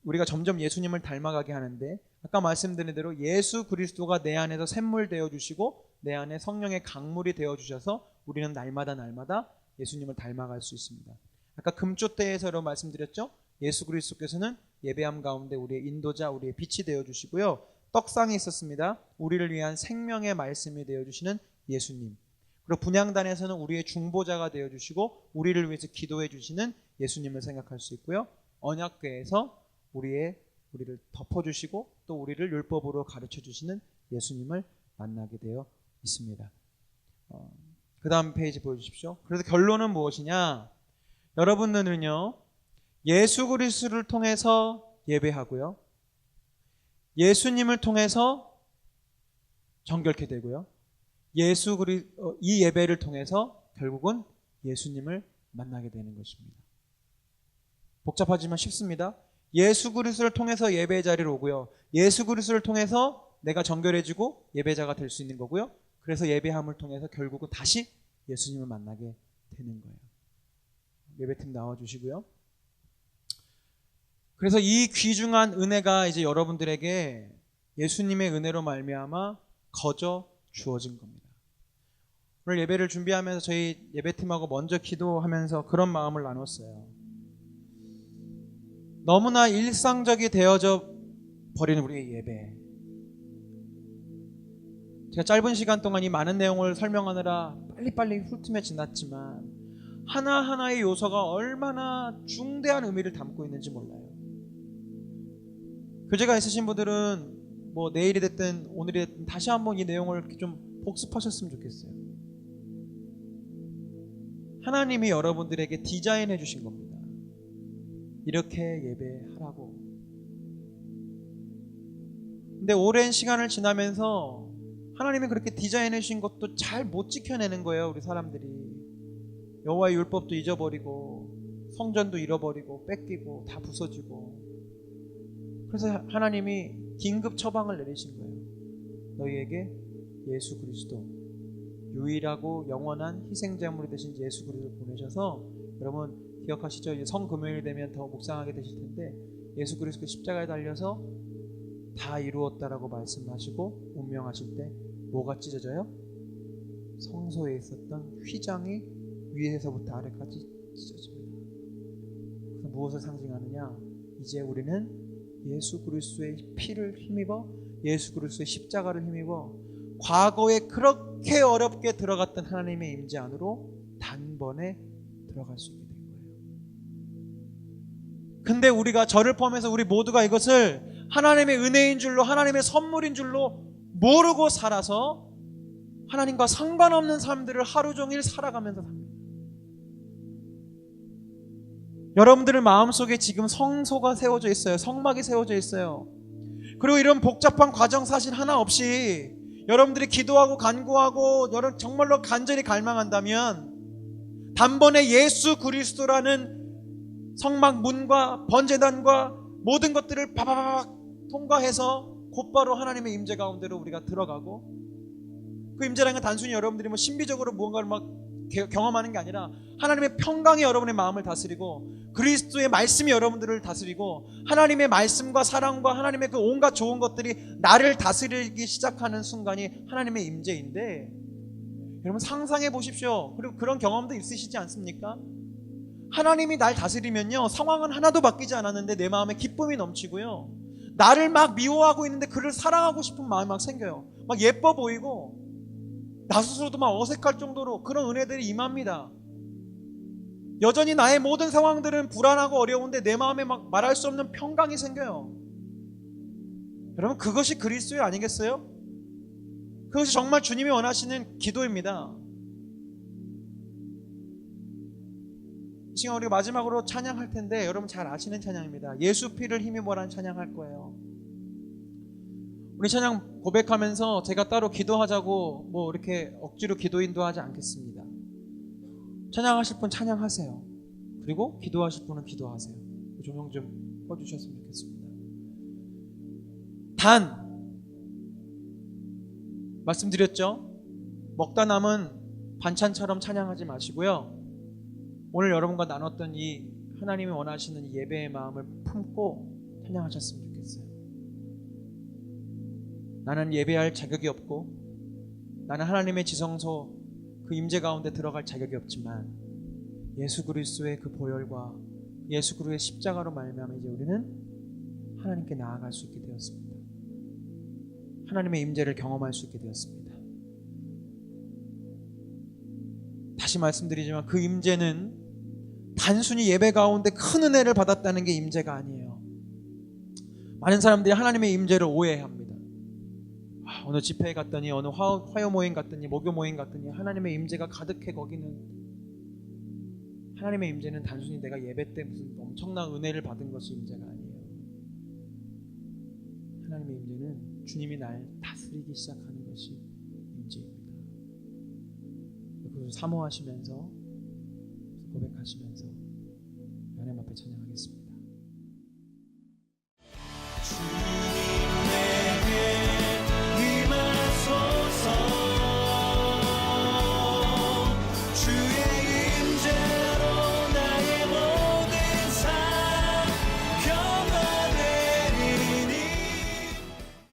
우리가 점점 예수님을 닮아가게 하는데, 아까 말씀드린 대로 예수 그리스도가 내 안에서 샘물 되어 주시고 내 안에 성령의 강물이 되어 주셔서 우리는 날마다 예수님을 닮아갈 수 있습니다. 아까 금조대에서로 말씀드렸죠. 예수 그리스도께서는 예배함 가운데 우리의 인도자, 우리의 빛이 되어 주시고요. 떡상이 있었습니다. 우리를 위한 생명의 말씀이 되어 주시는 예수님. 그리고 분향단에서는 우리의 중보자가 되어 주시고 우리를 위해서 기도해 주시는 예수님을 생각할 수 있고요. 언약궤에서 우리를 덮어주시고 또 우리를 율법으로 가르쳐 주시는 예수님을 만나게 되어 있습니다. 그 다음 페이지 보여주십시오. 그래서 결론은 무엇이냐? 여러분들은요, 예수 그리스도를 통해서 예배하고요, 예수님을 통해서 정결케 되고요, 이 예배를 통해서 결국은 예수님을 만나게 되는 것입니다. 복잡하지만 쉽습니다. 예수 그리스도를 통해서 예배의 자리로 오고요, 예수 그리스도를 통해서 내가 정결해지고 예배자가 될 수 있는 거고요, 그래서 예배함을 통해서 결국은 다시 예수님을 만나게 되는 거예요. 예배팀 나와주시고요. 그래서 이 귀중한 은혜가 이제 여러분들에게 예수님의 은혜로 말미암아 거저 주어진 겁니다. 오늘 예배를 준비하면서 저희 예배팀하고 먼저 기도하면서 그런 마음을 나눴어요. 너무나 일상적이 되어져 버리는 우리의 예배. 제가 짧은 시간 동안 이 많은 내용을 설명하느라 빨리빨리 훑으며 지났지만 하나하나의 요소가 얼마나 중대한 의미를 담고 있는지 몰라요. 교제가 있으신 분들은 뭐 내일이 됐든 오늘이 됐든 다시 한번 이 내용을 이렇게 좀 복습하셨으면 좋겠어요. 하나님이 여러분들에게 디자인해 주신 겁니다. 이렇게 예배하라고. 근데 오랜 시간을 지나면서 하나님이 그렇게 디자인해 주신 것도 잘 못 지켜내는 거예요. 우리 사람들이 여호와의 율법도 잊어버리고 성전도 잃어버리고 뺏기고 다 부서지고, 그래서 하나님이 긴급 처방을 내리신 거예요. 너희에게 예수 그리스도, 유일하고 영원한 희생제물이 되신 예수 그리스도를 보내셔서, 여러분 기억하시죠? 이제 성금요일 되면 더 묵상하게 되실 텐데, 예수 그리스도 십자가에 달려서 다 이루었다라고 말씀하시고 운명하실 때 뭐가 찢어져요? 성소에 있었던 휘장이 위에서부터 아래까지 찢어집니다. 그래서 무엇을 상징하느냐? 이제 우리는 예수 그리스도의 피를 힘입어, 예수 그리스도의 십자가를 힘입어 과거에 그렇게 어렵게 들어갔던 하나님의 임재 안으로 단번에 들어갈 수 있게 된 거예요. 근데 우리가, 저를 포함해서 우리 모두가 이것을 하나님의 은혜인 줄로, 하나님의 선물인 줄로 모르고 살아서 하나님과 상관없는 삶들을 하루 종일 살아가면서 삽니다. 여러분들 마음속에 지금 성소가 세워져 있어요. 성막이 세워져 있어요. 그리고 이런 복잡한 과정 사실 하나 없이 여러분들이 기도하고 간구하고 여러분 정말로 간절히 갈망한다면 단번에 예수 그리스도라는 성막 문과 번제단과 모든 것들을 바바박 통과해서 곧바로 하나님의 임재 가운데로 우리가 들어가고, 그 임재라는 건 단순히 여러분들이 뭐 신비적으로 무언가를 막 경험하는 게 아니라 하나님의 평강이 여러분의 마음을 다스리고 그리스도의 말씀이 여러분들을 다스리고 하나님의 말씀과 사랑과 하나님의 그 온갖 좋은 것들이 나를 다스리기 시작하는 순간이 하나님의 임재인데, 여러분 상상해 보십시오. 그리고 그런 경험도 있으시지 않습니까? 하나님이 날 다스리면요, 상황은 하나도 바뀌지 않았는데 내 마음에 기쁨이 넘치고요, 나를 막 미워하고 있는데 그를 사랑하고 싶은 마음이 막 생겨요. 막 예뻐 보이고 나 스스로도 막 어색할 정도로 그런 은혜들이 임합니다. 여전히 나의 모든 상황들은 불안하고 어려운데 내 마음에 막 말할 수 없는 평강이 생겨요. 여러분 그것이 그리스도의 아니겠어요? 그것이 정말 주님이 원하시는 기도입니다. 이 시간 우리가 마지막으로 찬양할 텐데, 여러분 잘 아시는 찬양입니다. 예수 피를 힘입어라는 찬양할 거예요. 우리 찬양 고백하면서 제가 따로 기도하자고 뭐 이렇게 억지로 기도 인도하지 않겠습니다. 찬양하실 분 찬양하세요. 그리고 기도하실 분은 기도하세요. 조명 좀 꺼주셨으면 좋겠습니다. 단 말씀드렸죠? 먹다 남은 반찬처럼 찬양하지 마시고요, 오늘 여러분과 나눴던 이 하나님이 원하시는 이 예배의 마음을 품고 찬양하셨으면 좋겠어요. 나는 예배할 자격이 없고, 나는 하나님의 지성소 그 임재 가운데 들어갈 자격이 없지만 예수 그리스도의 그 보혈과 예수 그리스도의 십자가로 말미암아 이제 우리는 하나님께 나아갈 수 있게 되었습니다. 하나님의 임재를 경험할 수 있게 되었습니다. 다시 말씀드리지만 그 임재는 단순히 예배 가운데 큰 은혜를 받았다는 게 임재가 아니에요. 많은 사람들이 하나님의 임재를 오해합니다. 어느 집회에 갔더니, 어느 화요 모임 갔더니, 목요 모임 갔더니 하나님의 임재가 가득해. 거기는 하나님의 임재는 단순히 내가 예배 때 무슨 엄청난 은혜를 받은 것이 임재가 아니에요. 하나님의 임재는 주님이 날 다스리기 시작하는 것이 임재입니다. 그것을 사모하시면서 고백하시면서 하나님 앞에 찬양하겠습니다.